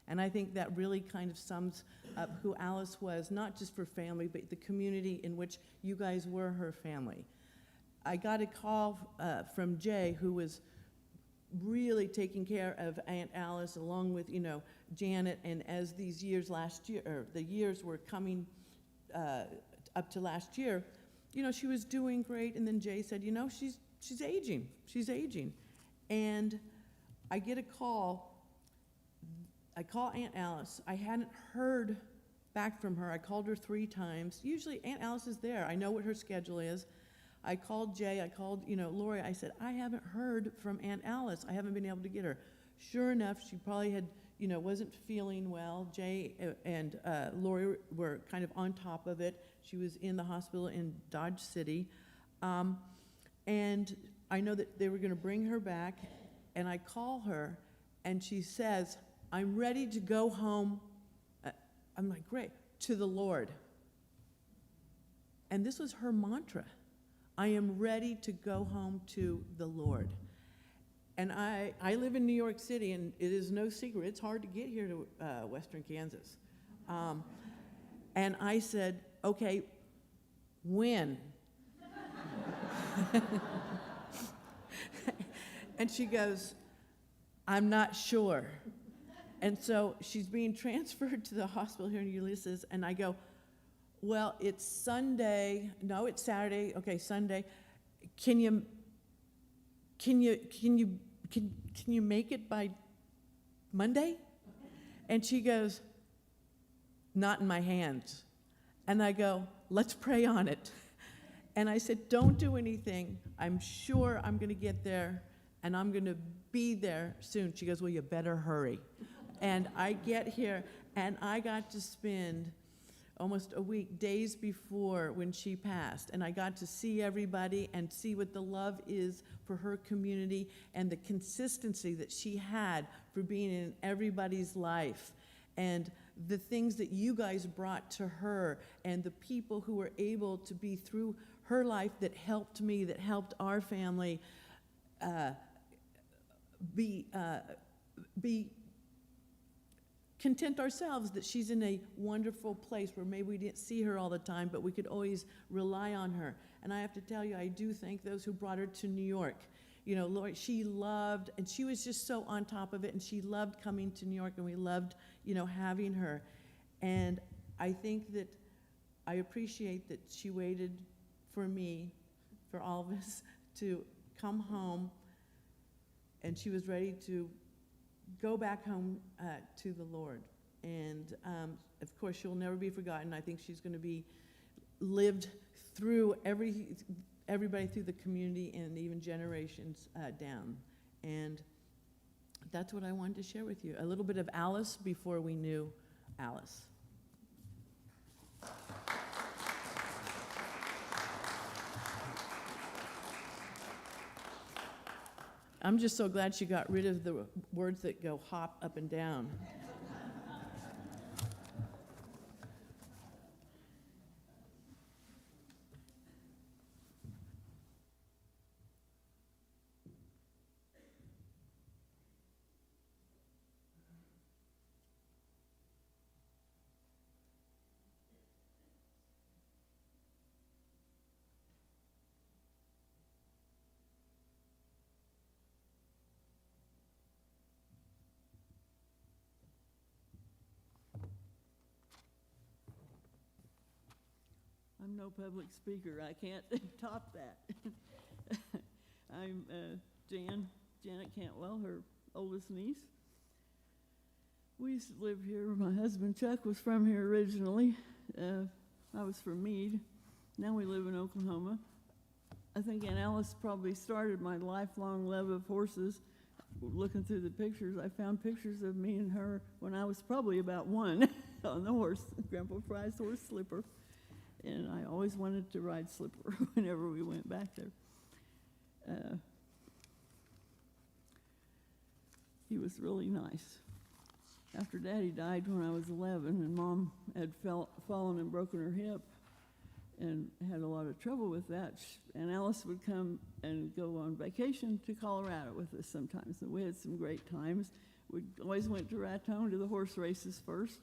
And I think that really kind of sums up who Alice was, not just for family, but the community in which you guys were her family. I got a call from Jay, who was really taking care of Aunt Alice along with, Janet, and as these years the years were coming up to last year, she was doing great, and then Jay said, she's aging. And I get a call. I call Aunt Alice. I hadn't heard back from her. I called her 3 times. Usually Aunt Alice is there. I know what her schedule is. I called Jay. I called, Lori. I said, I haven't heard from Aunt Alice. I haven't been able to get her. Sure enough, she probably had, wasn't feeling well. Jay and Lori were kind of on top of it. She was in the hospital in Dodge City. And I know that they were going to bring her back. And I call her, and she says, "I'm ready to go home." I'm like, great, to the Lord. And this was her mantra. I am ready to go home to the Lord. And I live in New York City, and it is no secret, it's hard to get here to Western Kansas. And I said, okay, when? And she goes, I'm not sure. And so she's being transferred to the hospital here in Ulysses, and I go, well, it's Sunday. No, it's Saturday. Okay, Sunday. Can you make it by Monday? And she goes, not in my hands. And I go, let's pray on it. And I said, don't do anything. I'm sure I'm going to get there. and I'm going to be there soon. She goes, well, you better hurry. And I get here, and I got to spend almost a week, days before when she passed, and I got to see everybody and see what the love is for her community and the consistency that she had for being in everybody's life, and the things that you guys brought to her, and the people who were able to be through her life that helped me, that helped our family be content ourselves that she's in a wonderful place where maybe we didn't see her all the time, but we could always rely on her. And I have to tell you, I do thank those who brought her to New York. You know, Lord, she loved, and she was just so on top of it, and she loved coming to New York, and we loved, you know, having her. And I think that I appreciate that she waited for me, for all of us, to come home, and she was ready to go back home to the Lord. And of course, she'll never be forgotten. I think she's going to be lived through everybody through the community and even generations down. And that's what I wanted to share with you. A little bit of Alice before we knew Alice. I'm just so glad she got rid of the words that go hop up and down. I'm no public speaker. I can't top that. I'm Janet Cantwell, her oldest niece. We used to live here. My husband Chuck was from here originally. I was from Meade. Now we live in Oklahoma. I think Aunt Alice probably started my lifelong love of horses. Looking through the pictures, I found pictures of me and her when I was probably about 1 on the horse, Grandpa Frey's horse Slipper. And I always wanted to ride Slipper whenever we went back there. He was really nice. After Daddy died when I was 11, and Mom had fallen and broken her hip and had a lot of trouble with that, and Alice would come and go on vacation to Colorado with us sometimes, and we had some great times. We always went to Raton to the horse races first.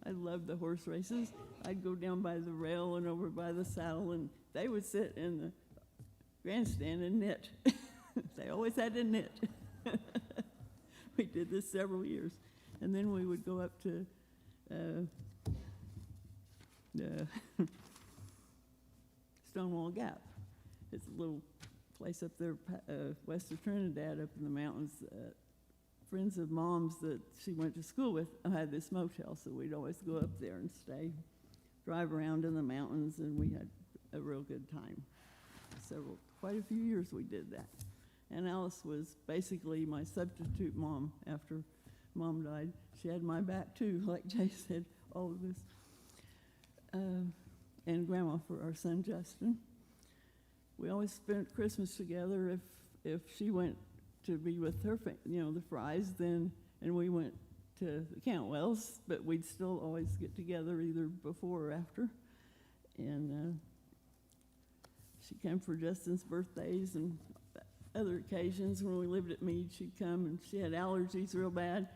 I loved the horse races. I'd go down by the rail and over by the saddle, and they would sit in the grandstand and knit. They always had to knit. We did this several years. And then we would go up to Stonewall Gap. It's a little place up there west of Trinidad, up in the mountains. Friends of Mom's that she went to school with had this motel, so we'd always go up there and stay, drive around in the mountains, and we had a real good time. Quite a few years we did that. And Alice was basically my substitute mom after Mom died. She had my back too, like Jay said, all of this. And Grandma for our son Justin. We always spent Christmas together. If she went to be with her, the Freys, then, and we went to the Cantwells, but we'd still always get together either before or after. And she came for Justin's birthdays and other occasions. When we lived at Meade, she'd come, and she had allergies real bad,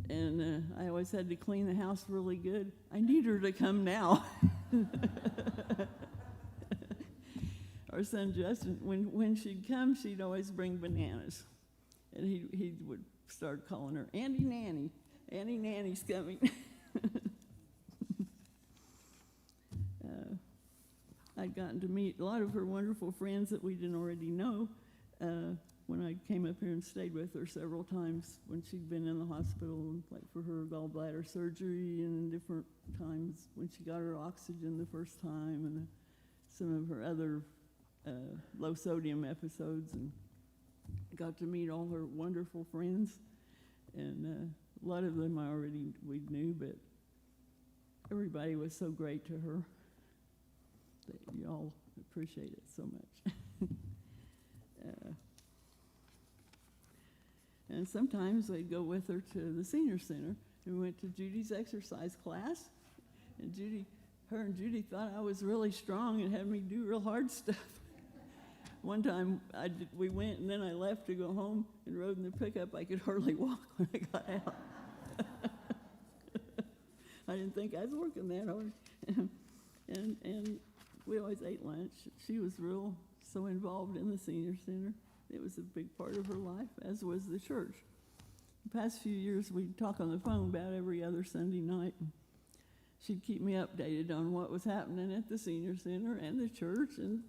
and I always had to clean the house really good. I need her to come now. Our son Justin, when she'd come, she'd always bring bananas. And he would start calling her, Auntie Nanny. Auntie Nanny's coming. I'd gotten to meet a lot of her wonderful friends that we didn't already know when I came up here and stayed with her several times when she'd been in the hospital, like for her gallbladder surgery, and different times when she got her oxygen the first time, and some of her other low sodium episodes. And got to meet all her wonderful friends, and a lot of them we knew, but everybody was so great to her that you all appreciate it so much. And sometimes I'd go with her to the senior center, and we went to Judy's exercise class, and her and Judy thought I was really strong and had me do real hard stuff. One time we went, and then I left to go home and rode in the pickup. I could hardly walk when I got out. I didn't think I was working that hard. and we always ate lunch. She was so involved in the senior center. It was a big part of her life, as was the church. The past few years, we'd talk on the phone about every other Sunday night. She'd keep me updated on what was happening at the senior center and the church, and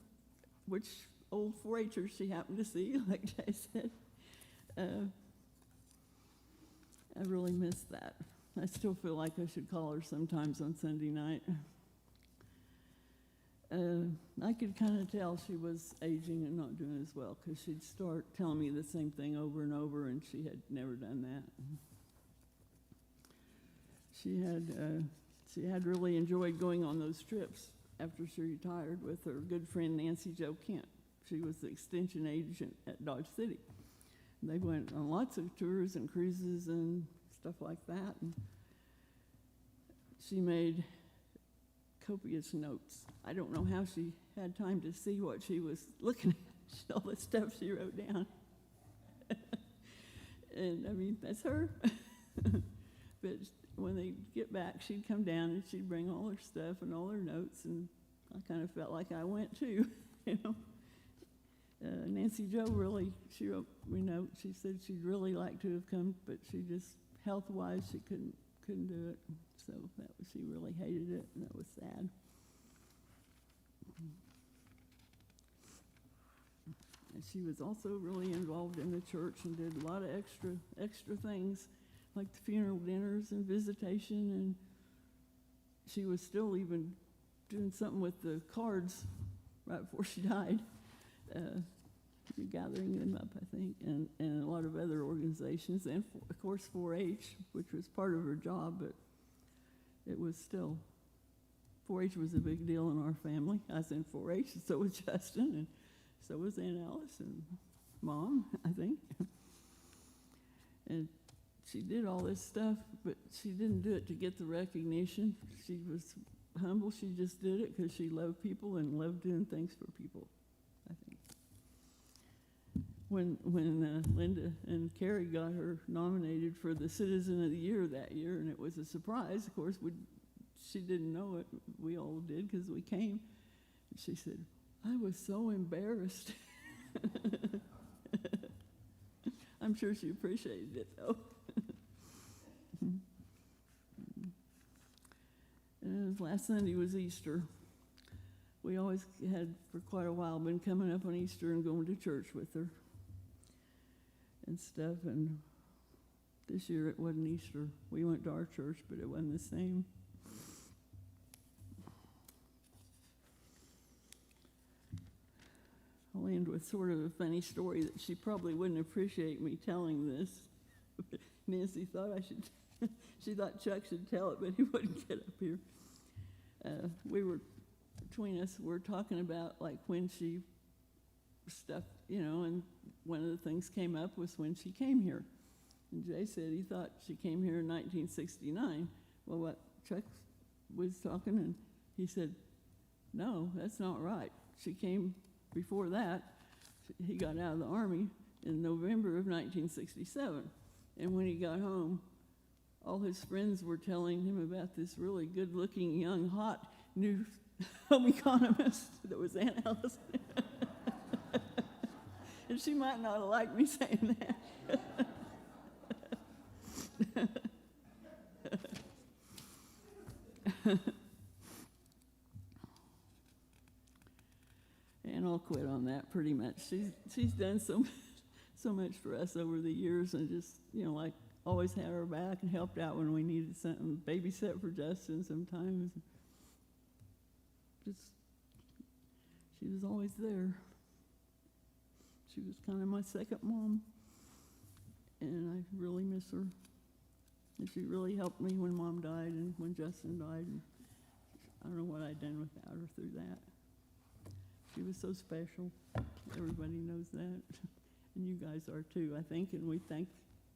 which old 4-H'ers she happened to see, like Jay said. I really miss that. I still feel like I should call her sometimes on Sunday night. I could kind of tell she was aging and not doing as well, because she'd start telling me the same thing over and over, and she had never done that. She had really enjoyed going on those trips after she retired with her good friend Nancy Jo Kent. She was the extension agent at Dodge City. And they went on lots of tours and cruises and stuff like that. And she made copious notes. I don't know how she had time to see what she was looking at, all the stuff she wrote down. And I mean, that's her. But when they get back, she'd come down and she'd bring all her stuff and all her notes, and I kind of felt like I went too, you know. Nancy Jo she wrote me a note. She said she'd really like to have come, but she just, health-wise, she couldn't do it. So she really hated it, and that was sad. And she was also really involved in the church and did a lot of extra things, like the funeral dinners and visitation, and she was still even doing something with the cards right before she died, gathering them up, I think, and a lot of other organizations, and of course 4-H, which was part of her job, but it was still, 4-H was a big deal in our family. I was in 4-H, and so was Justin, and so was Aunt Alice and Mom, I think. And she did all this stuff, but she didn't do it to get the recognition. She was humble. She just did it because she loved people and loved doing things for people, I think. When Linda and Carrie got her nominated for the Citizen of the Year that year, and it was a surprise, of course, she didn't know it. We all did because we came. And she said, "I was so embarrassed." I'm sure she appreciated it, though. And last Sunday was Easter. We always had, for quite a while, been coming up on Easter and going to church with her and stuff. And this year it wasn't Easter. We went to our church, but it wasn't the same. I'll end with sort of a funny story that she probably wouldn't appreciate me telling this. Nancy thought she thought Chuck should tell it, but he wouldn't get up here. Between us, we're talking about like when she stuff, you know, and one of the things came up was when she came here. And Jay said he thought she came here in 1969. Well, what Chuck was talking, and he said, "No, that's not right. She came before that." He got out of the Army in November of 1967. And when he got home, all his friends were telling him about this really good-looking, young, hot, new home economist that was Aunt Alice. And she might not have liked me saying that. And I'll quit on that pretty much. She's done so much for us over the years, and just, you know, like always had our back and helped out when we needed something, babysit for Justin sometimes. Just, she was always there. She was kind of my second mom, and I really miss her. And she really helped me when Mom died and when Justin died. And I don't know what I'd done without her through that. She was so special. Everybody knows that. And you guys are too, I think. And we thank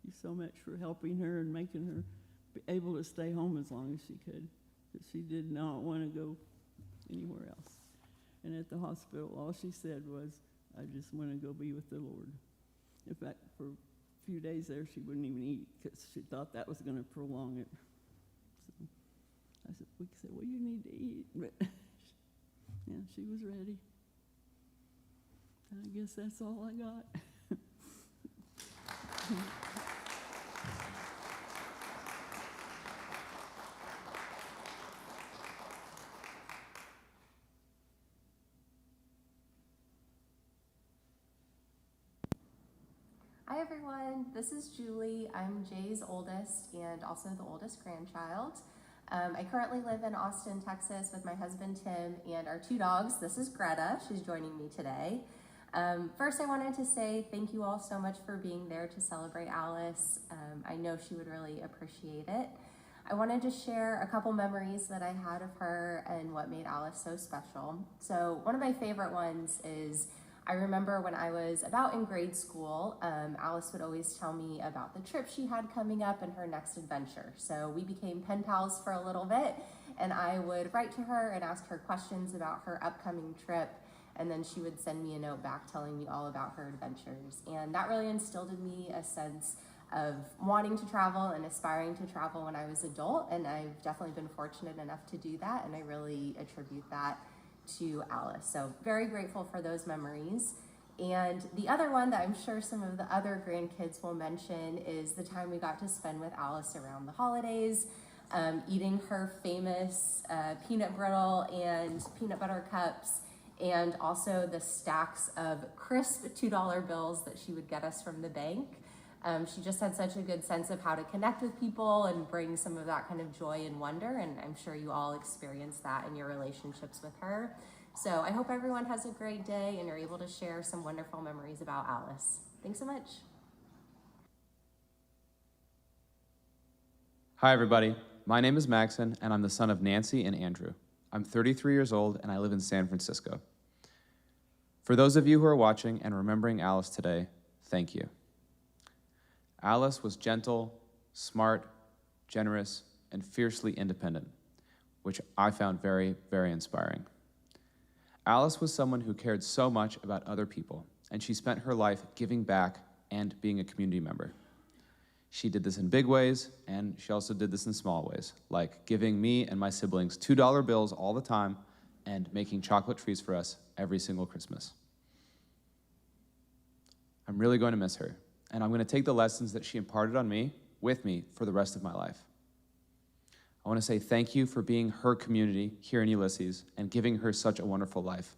you so much for helping her and making her be able to stay home as long as she could. Because she did not want to go anywhere else. And at the hospital, all she said was, I just want to go be with the Lord. In fact, for a few days there, she wouldn't even eat because she thought that was going to prolong it. So I said, we said, well, you need to eat. But yeah, she was ready. I guess that's all I got. Hi everyone, this is Julie. I'm Jay's oldest and also the oldest grandchild. I currently live in Austin, Texas with my husband Tim and our 2 dogs. This is Greta, she's joining me today. First I wanted to say thank you all so much for being there to celebrate Alice. I know she would really appreciate it. I wanted to share a couple memories that I had of her and what made Alice so special. So one of my favorite ones is I remember when I was about in grade school, Alice would always tell me about the trip she had coming up and her next adventure. So we became pen pals for a little bit, and I would write to her and ask her questions about her upcoming trip, and then she would send me a note back telling me all about her adventures. And that really instilled in me a sense of wanting to travel and aspiring to travel when I was adult, and I've definitely been fortunate enough to do that, and I really attribute that to Alice. So very grateful for those memories. And the other one that I'm sure some of the other grandkids will mention is the time we got to spend with Alice around the holidays, eating her famous peanut brittle and peanut butter cups, and also the stacks of crisp $2 bills that she would get us from the bank. She just had such a good sense of how to connect with people and bring some of that kind of joy and wonder, and I'm sure you all experienced that in your relationships with her. So I hope everyone has a great day and you're able to share some wonderful memories about Alice. Thanks so much. Hi everybody, my name is Maxon and I'm the son of Nancy and Andrew. I'm 33 years old and I live in San Francisco. For those of you who are watching and remembering Alice today, thank you. Alice was gentle, smart, generous, and fiercely independent, which I found very, very inspiring. Alice was someone who cared so much about other people, and she spent her life giving back and being a community member. She did this in big ways, and she also did this in small ways, like giving me and my siblings $2 bills all the time and making chocolate trees for us every single Christmas. I'm really going to miss her. And I'm going to take the lessons that she imparted on me with me for the rest of my life. I want to say thank you for being her community here in Ulysses and giving her such a wonderful life.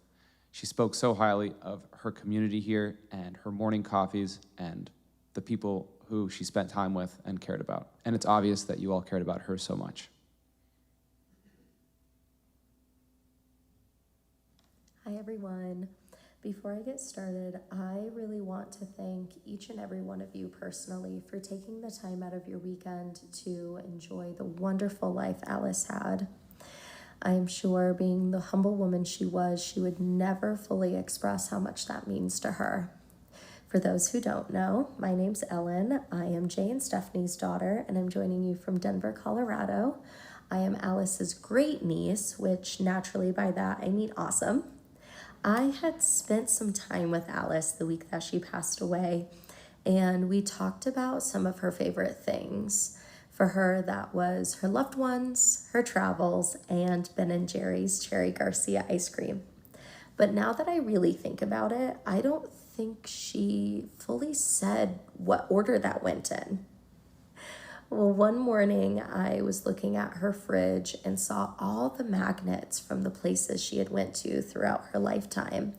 She spoke so highly of her community here and her morning coffees and the people who she spent time with and cared about. And it's obvious that you all cared about her so much. Hi everyone. Before I get started, I really want to thank each and every one of you personally for taking the time out of your weekend to enjoy the wonderful life Alice had. I am sure, being the humble woman she was, she would never fully express how much that means to her. For those who don't know, my name's Ellen. I am Jay and Stephanie's daughter, and I'm joining you from Denver, Colorado. I am Alice's great niece, which naturally by that I mean awesome. I had spent some time with Alice the week that she passed away, and we talked about some of her favorite things. For her, that was her loved ones, her travels, and Ben & Jerry's Cherry Garcia ice cream. But now that I really think about it, I don't think she fully said what order that went in. Well, one morning I was looking at her fridge and saw all the magnets from the places she had went to throughout her lifetime.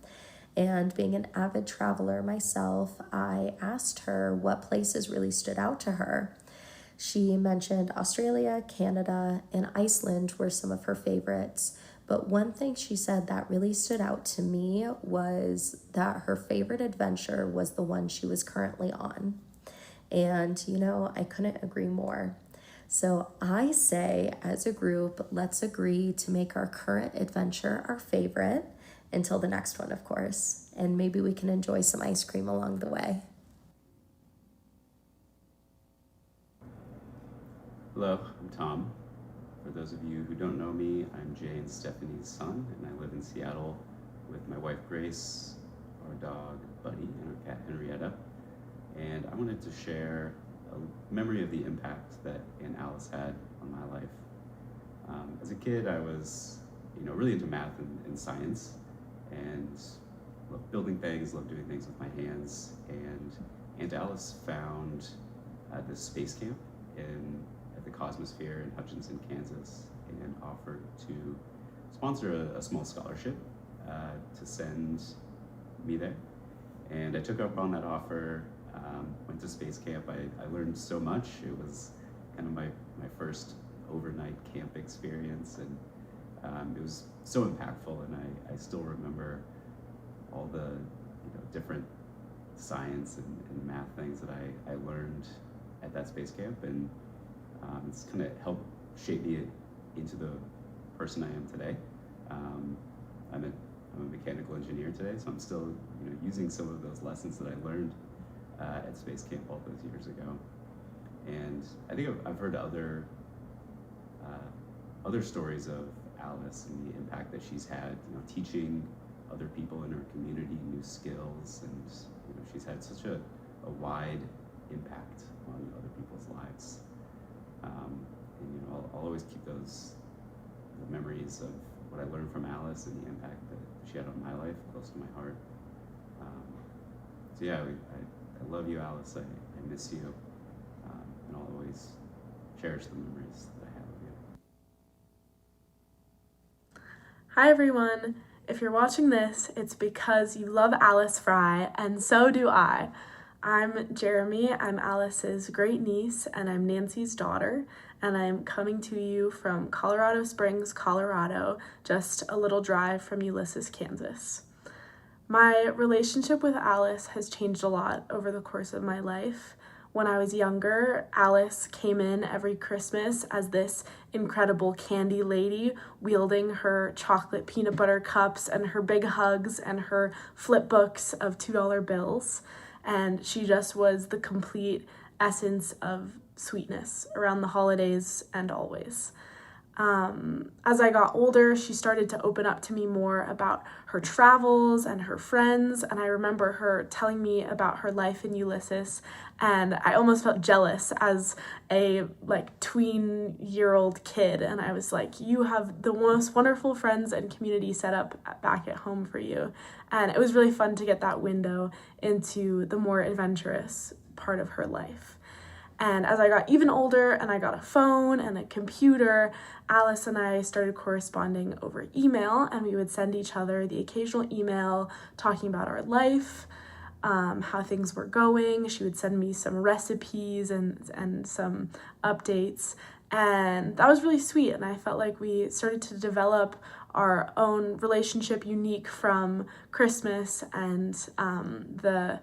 And being an avid traveler myself, I asked her what places really stood out to her. She mentioned Australia, Canada, and Iceland were some of her favorites, But one thing she said that really stood out to me was that her favorite adventure was the one she was currently on. And, I couldn't agree more. So I say, as a group, let's agree to make our current adventure our favorite until the next one, of course. And maybe we can enjoy some ice cream along the way. Hello, I'm Tom. For those of you who don't know me, I'm Jay and Stephanie's son, and I live in Seattle with my wife Grace, our dog Buddy, and our cat Henrietta. And I wanted to share a memory of the impact that Aunt Alice had on my life. As a kid, I was, really into math and science, and loved building things, loved doing things with my hands. And Aunt Alice found this space camp at the Cosmosphere in Hutchinson, Kansas, and offered to sponsor a small scholarship to send me there. And I took up on that offer. Went to space camp. I learned so much. It was kind of my first overnight camp experience, and it was so impactful, and I still remember all the different science and math things that I learned at that space camp, and it's kind of helped shape me into the person I am today. I'm a mechanical engineer today, so I'm still using some of those lessons that I learned at space camp all those years ago. And I think I've heard other stories of Alice and the impact that she's had, teaching other people in her community new skills, and she's had such a wide impact on other people's lives. And I'll always keep the memories of what I learned from Alice and the impact that she had on my life close to my heart. So yeah, I love you, Alice. I miss you, and I'll always cherish the memories that I have of you. Hi everyone. If you're watching this, it's because you love Alice Frey, and so do I. I'm Jeremy, I'm Alice's great niece, and I'm Nancy's daughter, and I'm coming to you from Colorado Springs, Colorado, just a little drive from Ulysses, Kansas. My relationship with Alice has changed a lot over the course of my life. When I was younger, Alice came in every Christmas as this incredible candy lady, wielding her chocolate peanut butter cups and her big hugs and her flip books of $2 bills. And she just was the complete essence of sweetness around the holidays and always. As I got older, she started to open up to me more about her travels and her friends, and I remember her telling me about her life in Ulysses, and I almost felt jealous as a tween-year-old kid, and I was like, you have the most wonderful friends and community set up back at home for you. And it was really fun to get that window into the more adventurous part of her life. And as I got even older and I got a phone and a computer, Alice and I started corresponding over email, and we would send each other the occasional email talking about our life, how things were going. She would send me some recipes and some updates, and that was really sweet. And I felt like we started to develop our own relationship unique from Christmas and the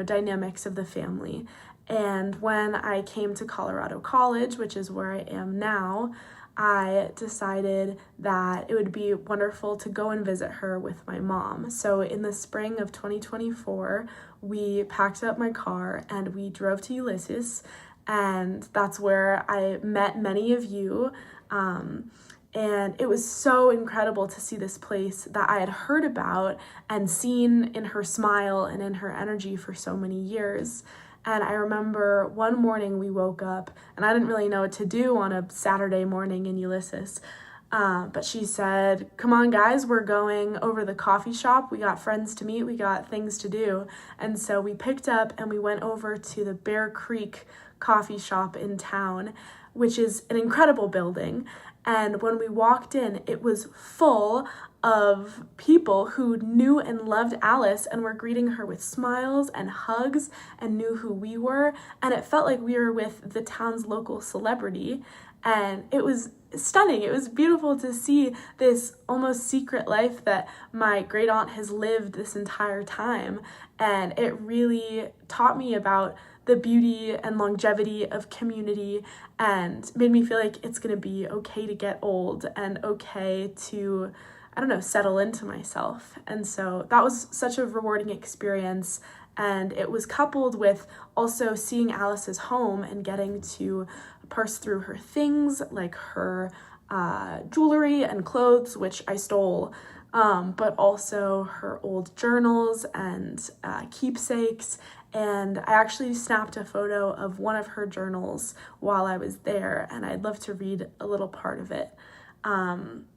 dynamics of the family. And when I came to Colorado College, which is where I am now, I decided that it would be wonderful to go and visit her with my mom. So in the spring of 2024, we packed up my car and we drove to Ulysses, and that's where I met many of you. And it was so incredible to see this place that I had heard about and seen in her smile and in her energy for so many years. And I remember one morning we woke up, and I didn't really know what to do on a Saturday morning in Ulysses. But she said, come on guys, we're going over to the coffee shop. We got friends to meet, we got things to do. And so we picked up and we went over to the Bear Creek coffee shop in town, which is an incredible building. And when we walked in, it was full of people who knew and loved Alice and were greeting her with smiles and hugs and knew who we were. And it felt like we were with the town's local celebrity. And it was stunning. It was beautiful to see this almost secret life that my great aunt has lived this entire time. And it really taught me about the beauty and longevity of community and made me feel like it's going to be okay to get old and okay to, settle into myself. And so that was such a rewarding experience. And it was coupled with also seeing Alice's home and getting to parse through her things, like her jewelry and clothes, which I stole, but also her old journals and keepsakes. And I actually snapped a photo of one of her journals while I was there, and I'd love to read a little part of it.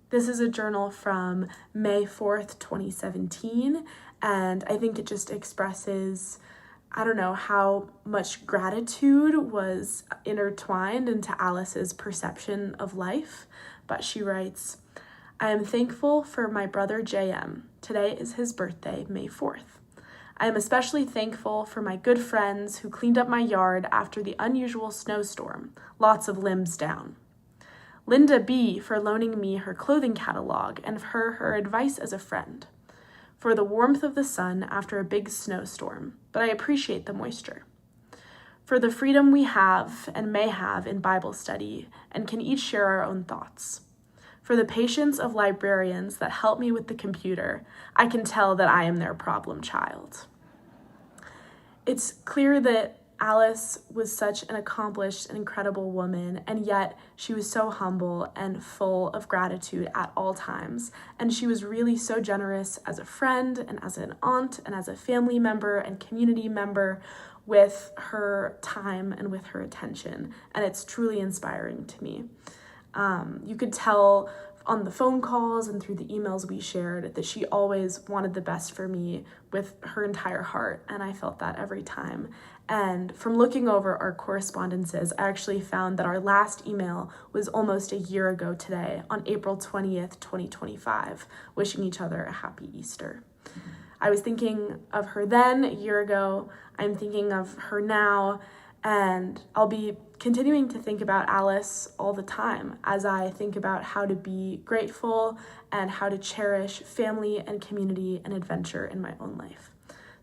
This is a journal from May 4th, 2017, and I think it just expresses, how much gratitude was intertwined into Alice's perception of life. But she writes, "I am thankful for my brother JM. Today is his birthday, May 4th. I am especially thankful for my good friends who cleaned up my yard after the unusual snowstorm, lots of limbs down. Linda B. for loaning me her clothing catalog and for her advice as a friend. For the warmth of the sun after a big snowstorm, but I appreciate the moisture. For the freedom we have and may have in Bible study and can each share our own thoughts. For the patience of librarians that help me with the computer, I can tell that I am their problem child." It's clear that Alice was such an accomplished and incredible woman, and yet she was so humble and full of gratitude at all times. And she was really so generous as a friend and as an aunt and as a family member and community member with her time and with her attention. And it's truly inspiring to me. You could tell on the phone calls and through the emails we shared that she always wanted the best for me with her entire heart, and I felt that every time. And from looking over our correspondences, I actually found that our last email was almost a year ago today, on April 20th, 2025, wishing each other a happy Easter. I was thinking of her then, a year ago. I'm thinking of her now, and I'll be continuing to think about Alice all the time as I think about how to be grateful and how to cherish family and community and adventure in my own life.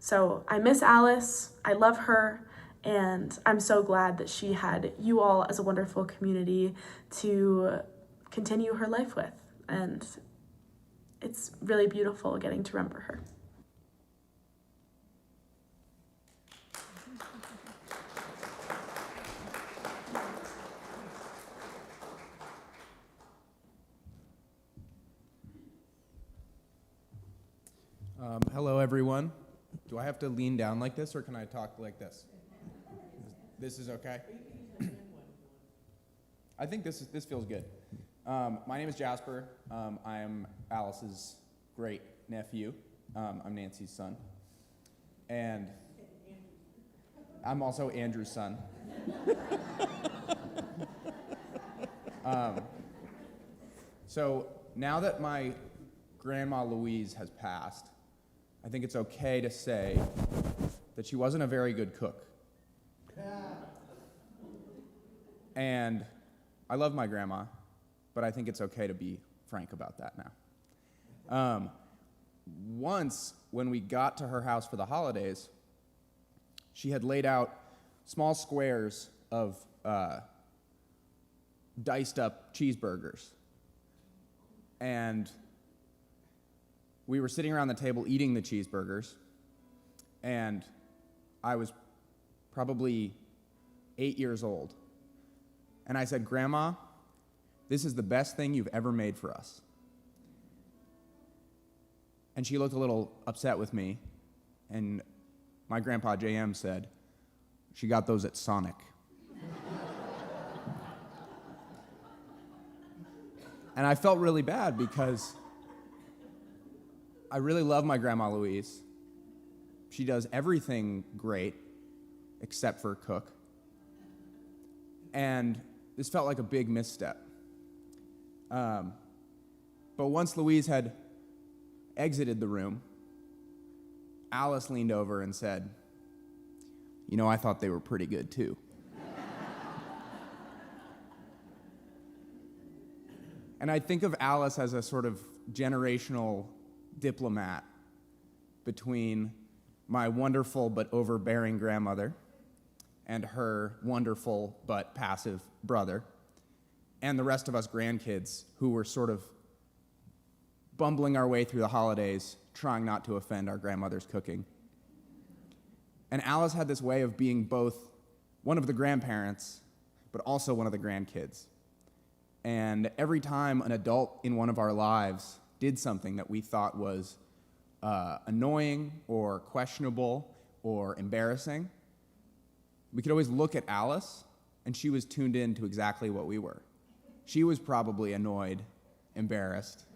So I miss Alice, I love her, and I'm so glad that she had you all as a wonderful community to continue her life with. And it's really beautiful getting to remember her. Hello, everyone. Do I have to lean down like this, or can I talk like this? This is okay? I think this feels good. My name is Jasper. I'm Alice's great nephew. I'm Nancy's son. And I'm also Andrew's son. So now that my Grandma Louise has passed, I think it's okay to say that she wasn't a very good cook. And I love my grandma, but I think it's okay to be frank about that now. Once, when we got to her house for the holidays, she had laid out small squares of diced up cheeseburgers. And we were sitting around the table eating the cheeseburgers, and I was probably 8 years old. And I said, "Grandma, this is the best thing you've ever made for us." And she looked a little upset with me, and my grandpa, JM, said, "She got those at Sonic." And I felt really bad because I really love my Grandma Louise. She does everything great except for cook. And this felt like a big misstep. But once Louise had exited the room, Alice leaned over and said, "You know, I thought they were pretty good too." And I think of Alice as a sort of generational diplomat between my wonderful but overbearing grandmother and her wonderful but passive brother, and the rest of us grandkids who were sort of bumbling our way through the holidays, trying not to offend our grandmother's cooking. And Alice had this way of being both one of the grandparents, but also one of the grandkids. And every time an adult in one of our lives did something that we thought was annoying or questionable or embarrassing, we could always look at Alice, and she was tuned in to exactly what we were. She was probably annoyed, embarrassed,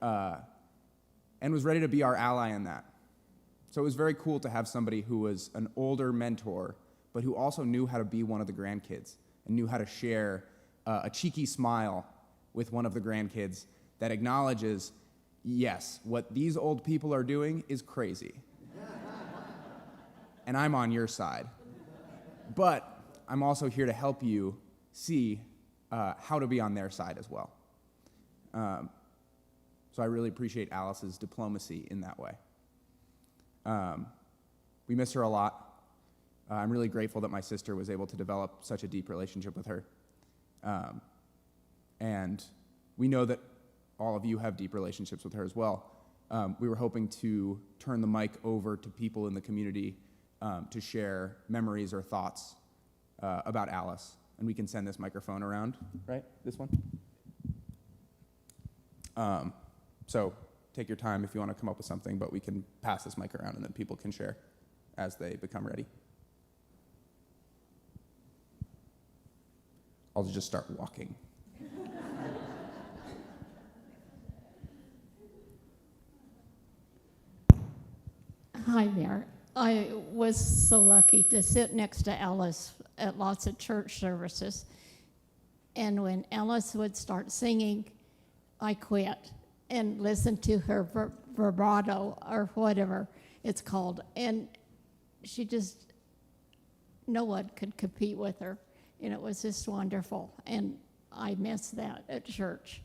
and was ready to be our ally in that. So it was very cool to have somebody who was an older mentor, but who also knew how to be one of the grandkids and knew how to share a cheeky smile with one of the grandkids that acknowledges, yes, what these old people are doing is crazy. And I'm on your side. But I'm also here to help you see how to be on their side as well. So I really appreciate Alice's diplomacy in that way. We miss her a lot. I'm really grateful that my sister was able to develop such a deep relationship with her. And we know that all of you have deep relationships with her as well. We were hoping to turn the mic over to people in the community to share memories or thoughts about Alice. And we can send this microphone around, right? This one? So take your time if you want to come up with something, but we can pass this mic around and then people can share as they become ready. I'll just start walking. Hi there. I was so lucky to sit next to Alice at lots of church services. And when Alice would start singing, I quit and listened to her vibrato or whatever it's called. And she just, no one could compete with her. And it was just wonderful. And I miss that at church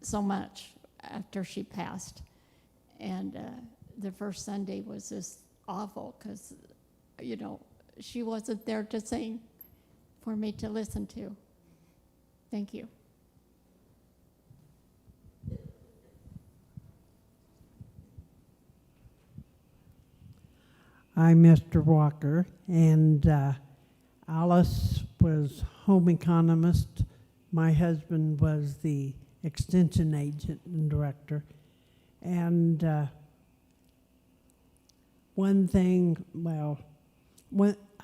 so much after she passed. And the first Sunday was just awful because, you know, she wasn't there to sing for me to listen to. Thank you. I'm Mr. Walker, and Alice was home economist. My husband was the extension agent and director. And one thing, I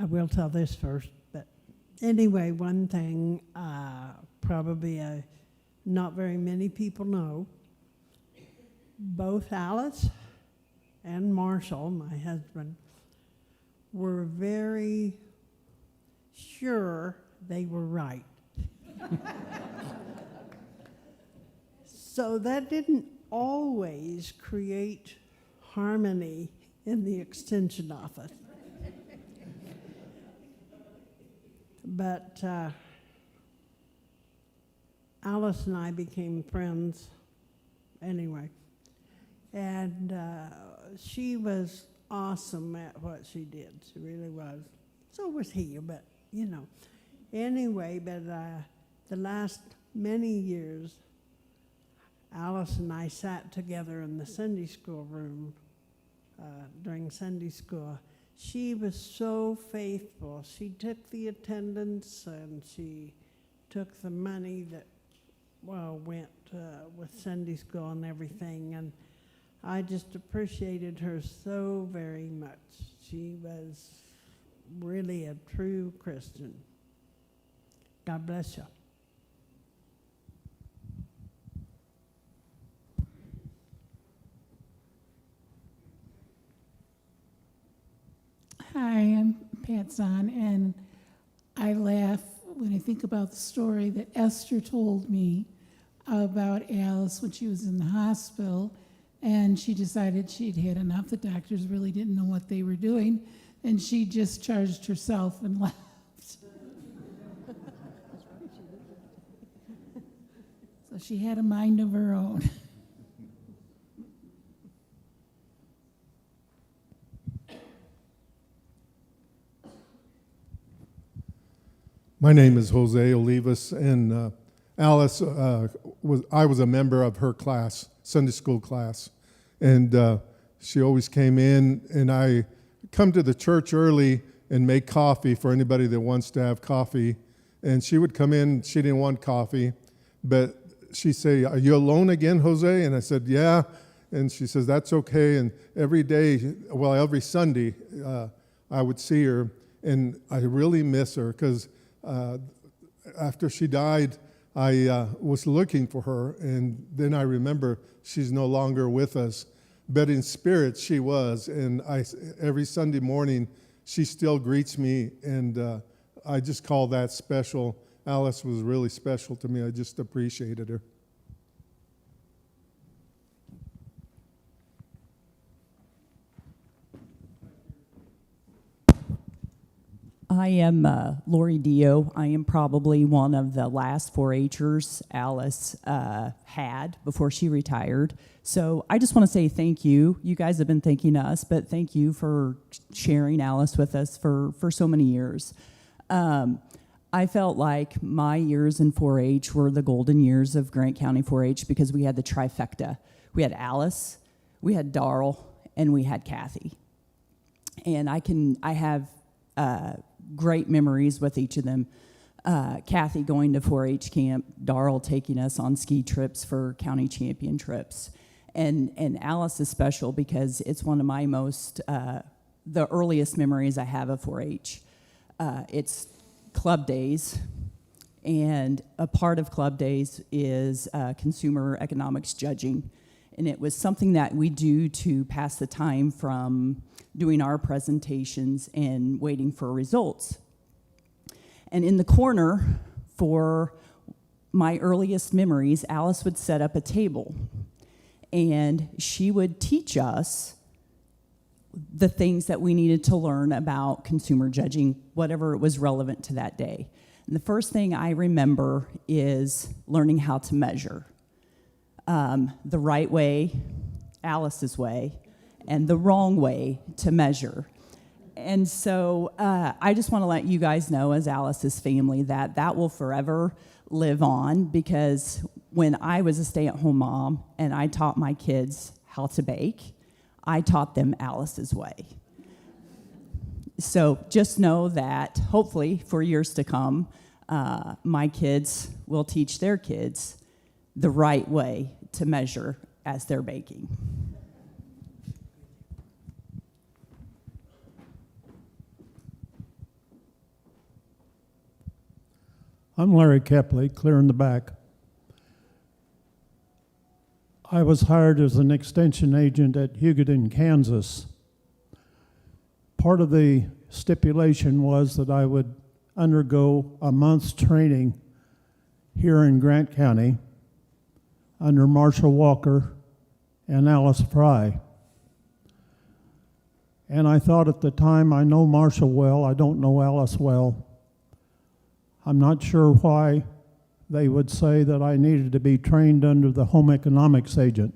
will tell this first, but anyway, one thing probably not very many people know. Both Alice and Marshall, my husband, were very sure they were right. So that didn't always create harmony in the extension office. But Alice and I became friends anyway. And she was awesome at what she did. She really was. So was he, but, you know. Anyway, but the last many years, Alice and I sat together in the Sunday school room during Sunday school. She was so faithful. She took the attendance and she took the money that, went with Sunday school and everything. And I just appreciated her so very much. She was really a true Christian. God bless you. Hi, I'm Pat Zahn, and I I laugh when I think about the story that Esther told me about Alice when she was in the hospital, and she decided she'd had enough. The doctors really didn't know what they were doing, and she discharged herself and left. So she had a mind of her own. My name is Jose Olivas, and Alice, I was a member of her class, Sunday school class, and she always came in, and I come to the church early and make coffee for anybody that wants to have coffee, and she would come in, she didn't want coffee, but she'd say, "Are you alone again, Jose?" And I said, "Yeah," and she says, "That's okay," and every day, well, every Sunday, I would see her, and I really miss her, because after she died, I was looking for her, and then I remember she's no longer with us. But in spirit, she was, and every Sunday morning, she still greets me, and I just call that special. Alice was really special to me. I just appreciated her. I am Lori Dio. I am probably one of the last 4-H'ers Alice had before she retired. So I just want to say thank you. You guys have been thanking us, but thank you for sharing Alice with us for so many years. I felt like my years in 4-H were the golden years of Grant County 4-H because we had the trifecta. We had Alice, we had Darrell, and we had Kathy. And I have great memories with each of them. Kathy going to 4-H camp, Darrell taking us on ski trips for county champion trips. And Alice is special because it's one of my the earliest memories I have of 4-H. It's club days, and a part of club days is consumer economics judging. And it was something that we do to pass the time from doing our presentations and waiting for results. And in the corner, for my earliest memories, Alice would set up a table, and she would teach us the things that we needed to learn about consumer judging, whatever it was relevant to that day. And the first thing I remember is learning how to measure. The right way, Alice's way, and the wrong way to measure. And so I just want to let you guys know, as Alice's family, that will forever live on, because when I was a stay-at-home mom and I taught my kids how to bake, I taught them Alice's way. So just know that hopefully for years to come, my kids will teach their kids the right way to measure as they're baking. I'm Larry Kepley, clear in the back. I was hired as an extension agent at Hugoton, Kansas. Part of the stipulation was that I would undergo a month's training here in Grant County under Marshall Walker and Alice Frey. And I thought at the time, I know Marshall well, I don't know Alice well. I'm not sure why they would say that I needed to be trained under the home economics agent.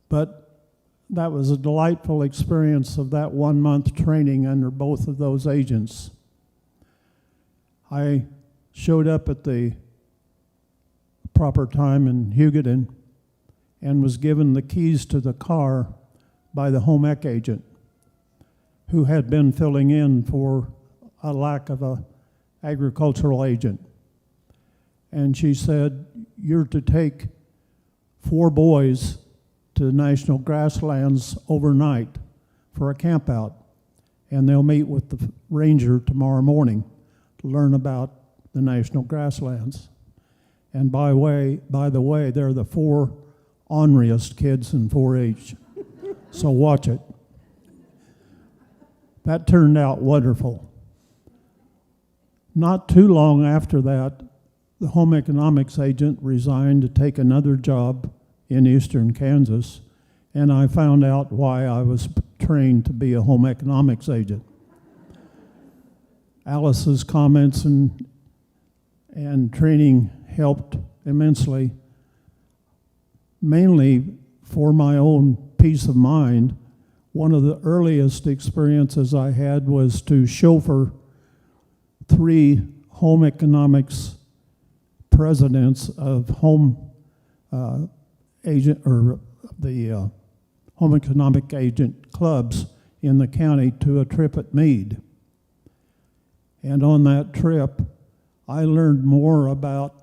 But that was a delightful experience of that 1 month training under both of those agents. I showed up at the proper time in Hugoton and was given the keys to the car by the home ec agent, who had been filling in for a lack of a agricultural agent. And she said, "You're to take 4 boys to the national grasslands overnight for a camp out, and they'll meet with the ranger tomorrow morning to learn about the national grasslands. And by the way, they're the 4 orneriest kids in 4-H, so watch it." That turned out wonderful. Not too long after that, the home economics agent resigned to take another job in eastern Kansas, and I found out why I was trained to be a home economics agent. Alice's comments and training helped immensely, mainly for my own peace of mind. One of the earliest experiences I had was to chauffeur 3 home economics presidents of home agent or the home economic agent clubs in the county to a trip at Meade. And on that trip, I learned more about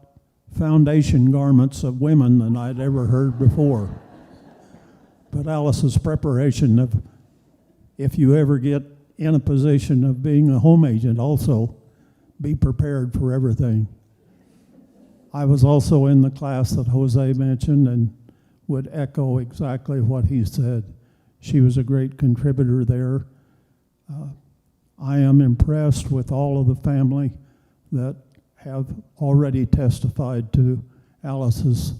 foundation garments of women than I'd ever heard before. But Alice's preparation of, if you ever get in a position of being a home agent, also be prepared for everything. I was also in the class that Jose mentioned and would echo exactly what he said. She was a great contributor there. I am impressed with all of the family that have already testified to Alice's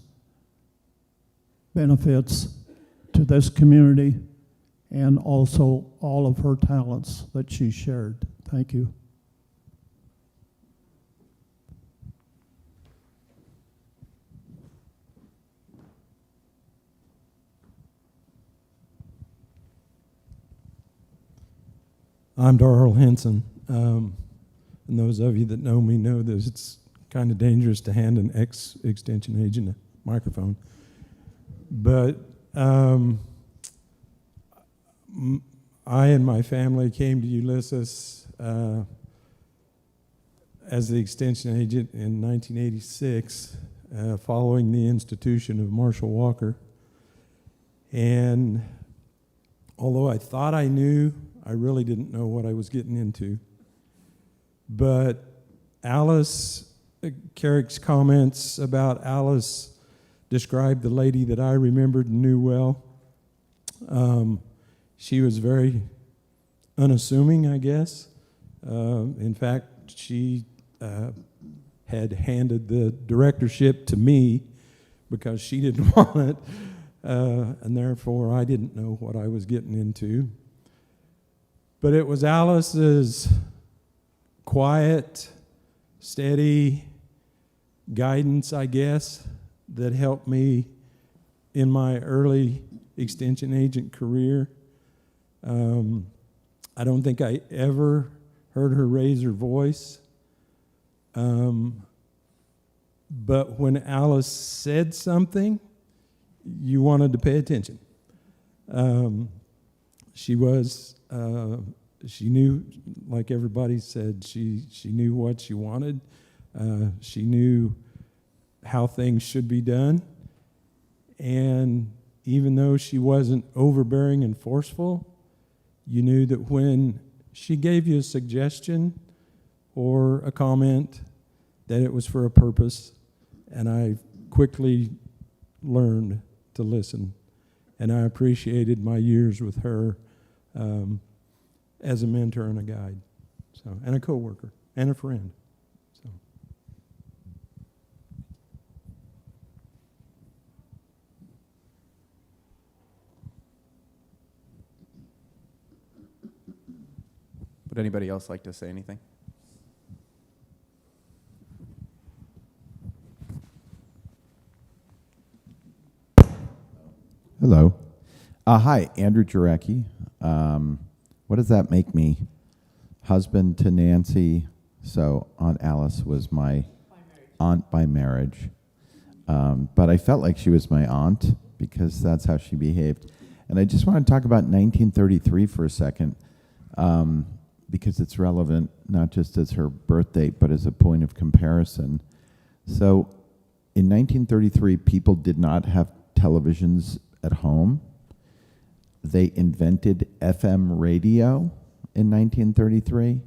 benefits to this community and also all of her talents that she shared. Thank you. I'm Darrell Henson. And those of you that know me know that it's kind of dangerous to hand an ex-extension agent a microphone. But I and my family came to Ulysses as the extension agent in 1986, following the institution of Marshall Walker. And although I thought I knew, I really didn't know what I was getting into. But Alice, Carrick's comments about Alice described the lady that I remembered and knew well. She was very unassuming, I guess. In fact, she had handed the directorship to me because she didn't want it, and therefore I didn't know what I was getting into. But it was Alice's quiet, steady guidance, I guess, that helped me in my early extension agent career. I don't think I ever heard her raise her voice. But when Alice said something, you wanted to pay attention. She knew, like everybody said, she knew what she wanted. She knew how things should be done. And even though she wasn't overbearing and forceful, you knew that when she gave you a suggestion or a comment, that it was for a purpose. And I quickly learned to listen. And I appreciated my years with her as a mentor and a guide, and a coworker and a friend. Would anybody else like to say anything? Hello. Hi, Andrew Jarecki. What does that make me? Husband to Nancy. So Aunt Alice was my aunt by marriage. But I felt like she was my aunt because that's how she behaved. And I just want to talk about 1933 for a second because it's relevant, not just as her birth date, but as a point of comparison. So in 1933, people did not have televisions at home. They invented FM radio in 1933.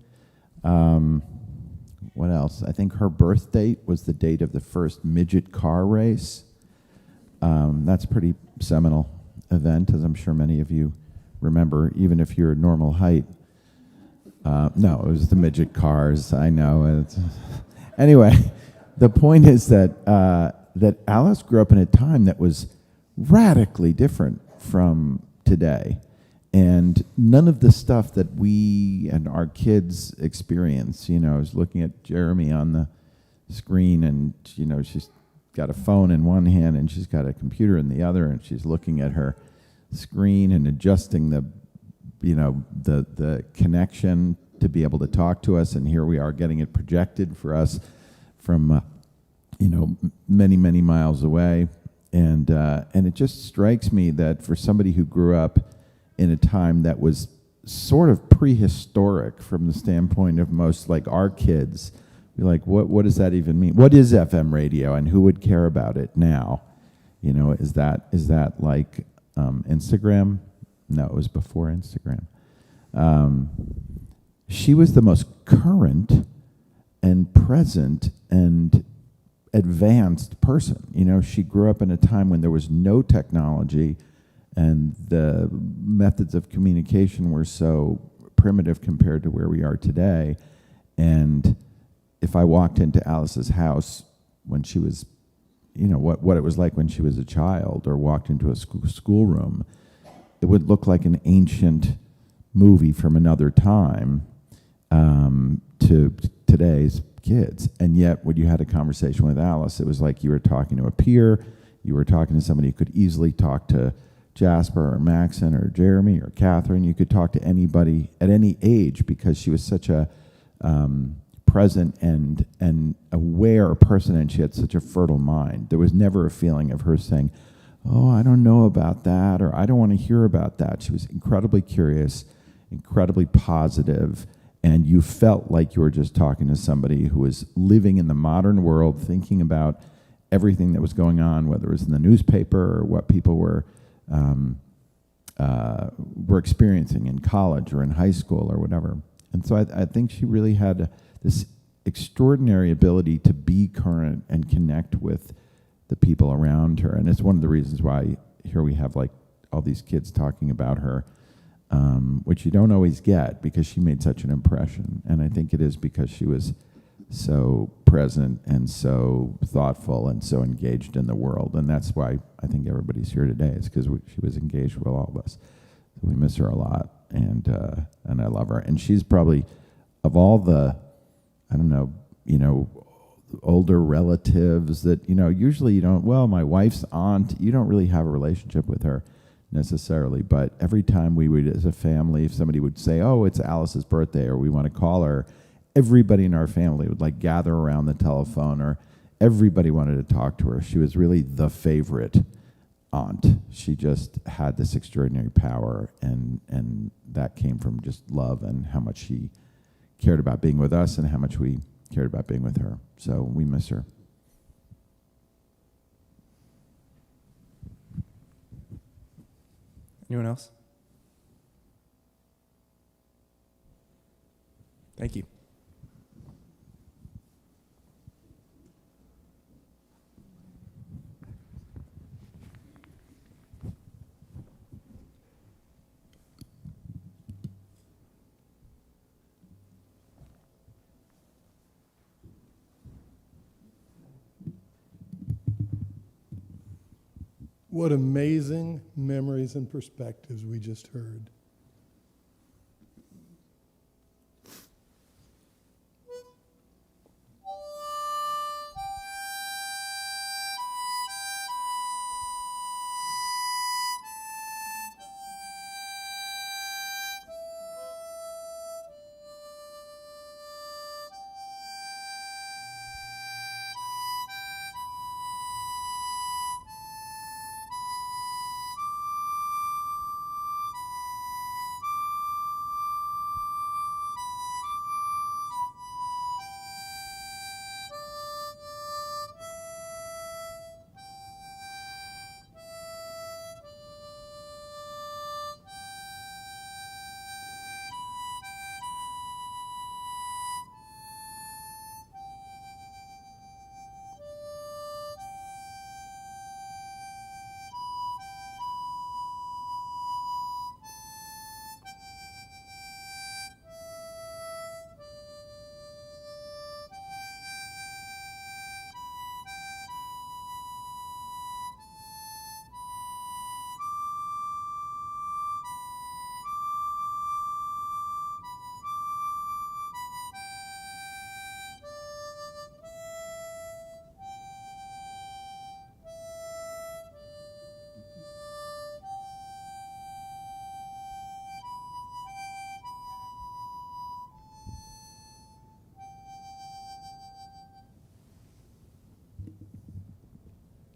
What else? I think her birth date was the date of the first midget car race. That's a pretty seminal event, as I'm sure many of you remember, even if you're normal height. No, it was the midget cars. I know. Anyway, the point is that that Alice grew up in a time that was radically different from today, and none of the stuff that we and our kids experience. You know, I was looking at Jeremy on the screen, and you know, she's got a phone in one hand and she's got a computer in the other, and she's looking at her screen and adjusting the connection to be able to talk to us, and here we are getting it projected for us from many miles away, and it just strikes me that for somebody who grew up in a time that was sort of prehistoric from the standpoint of most, like our kids, you're like, what does that even mean? What is FM radio, and who would care about it now? You know, is that like Instagram? No, it was before Instagram. She was the most current and present and advanced person. You know, she grew up in a time when there was no technology and the methods of communication were so primitive compared to where we are today. And if I walked into Alice's house when she was, what it was like when she was a child, or walked into a schoolroom, it would look like an ancient movie from another time to today's kids. And yet, when you had a conversation with Alice, it was like you were talking to a peer, you were talking to somebody who could easily talk to Jasper or Maxon or Jeremy or Catherine. You could talk to anybody at any age because she was such a present and aware person, and she had such a fertile mind. There was never a feeling of her saying, oh, I don't know about that, or I don't want to hear about that. She was incredibly curious, incredibly positive, and you felt like you were just talking to somebody who was living in the modern world, thinking about everything that was going on, whether it was in the newspaper or what people were experiencing in college or in high school or whatever. And so I think she really had this extraordinary ability to be current and connect with the people around her. And it's one of the reasons why here we have like all these kids talking about her, which you don't always get because she made such an impression. And I think it is because she was so present and so thoughtful and so engaged in the world. And that's why I think everybody's here today, is because she was engaged with all of us. We miss her a lot, and I love her. And she's probably, of all the, I don't know, older relatives that, usually you don't, well, my wife's aunt, you don't really have a relationship with her necessarily, but every time we would, as a family, if somebody would say, oh, it's Alice's birthday, or we want to call her, everybody in our family would like gather around the telephone, or everybody wanted to talk to her. She was really the favorite aunt. She just had this extraordinary power, and that came from just love and how much she cared about being with us and how much we cared about being with her. So we miss her. Anyone else? Thank you. What amazing memories and perspectives we just heard.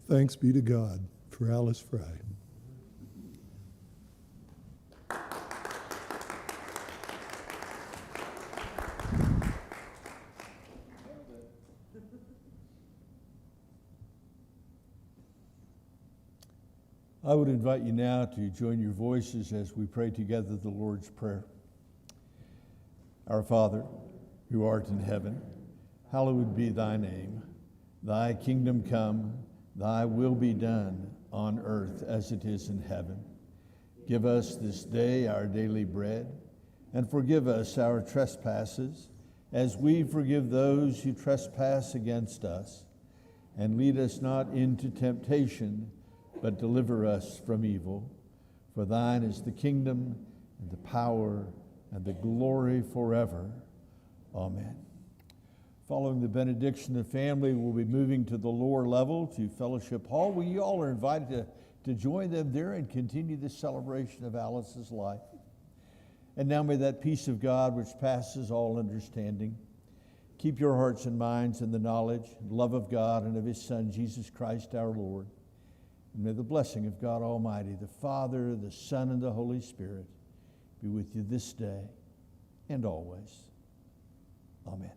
Thanks be to God for Alice Frey. I would invite you now to join your voices as we pray together the Lord's Prayer. Our Father, who art in heaven, hallowed be thy name. Thy kingdom come, thy will be done on earth as it is in heaven. Give us this day our daily bread, and forgive us our trespasses, as we forgive those who trespass against us. And lead us not into temptation, but deliver us from evil. For thine is the kingdom, and the power, and the glory forever. Amen. Following the benediction, the family will be moving to the lower level to Fellowship Hall, where you all are invited to join them there and continue the celebration of Alice's life. And now may that peace of God, which passes all understanding, keep your hearts and minds in the knowledge and love of God and of his Son, Jesus Christ our Lord. And may the blessing of God Almighty, the Father, the Son, and the Holy Spirit be with you this day and always. Amen.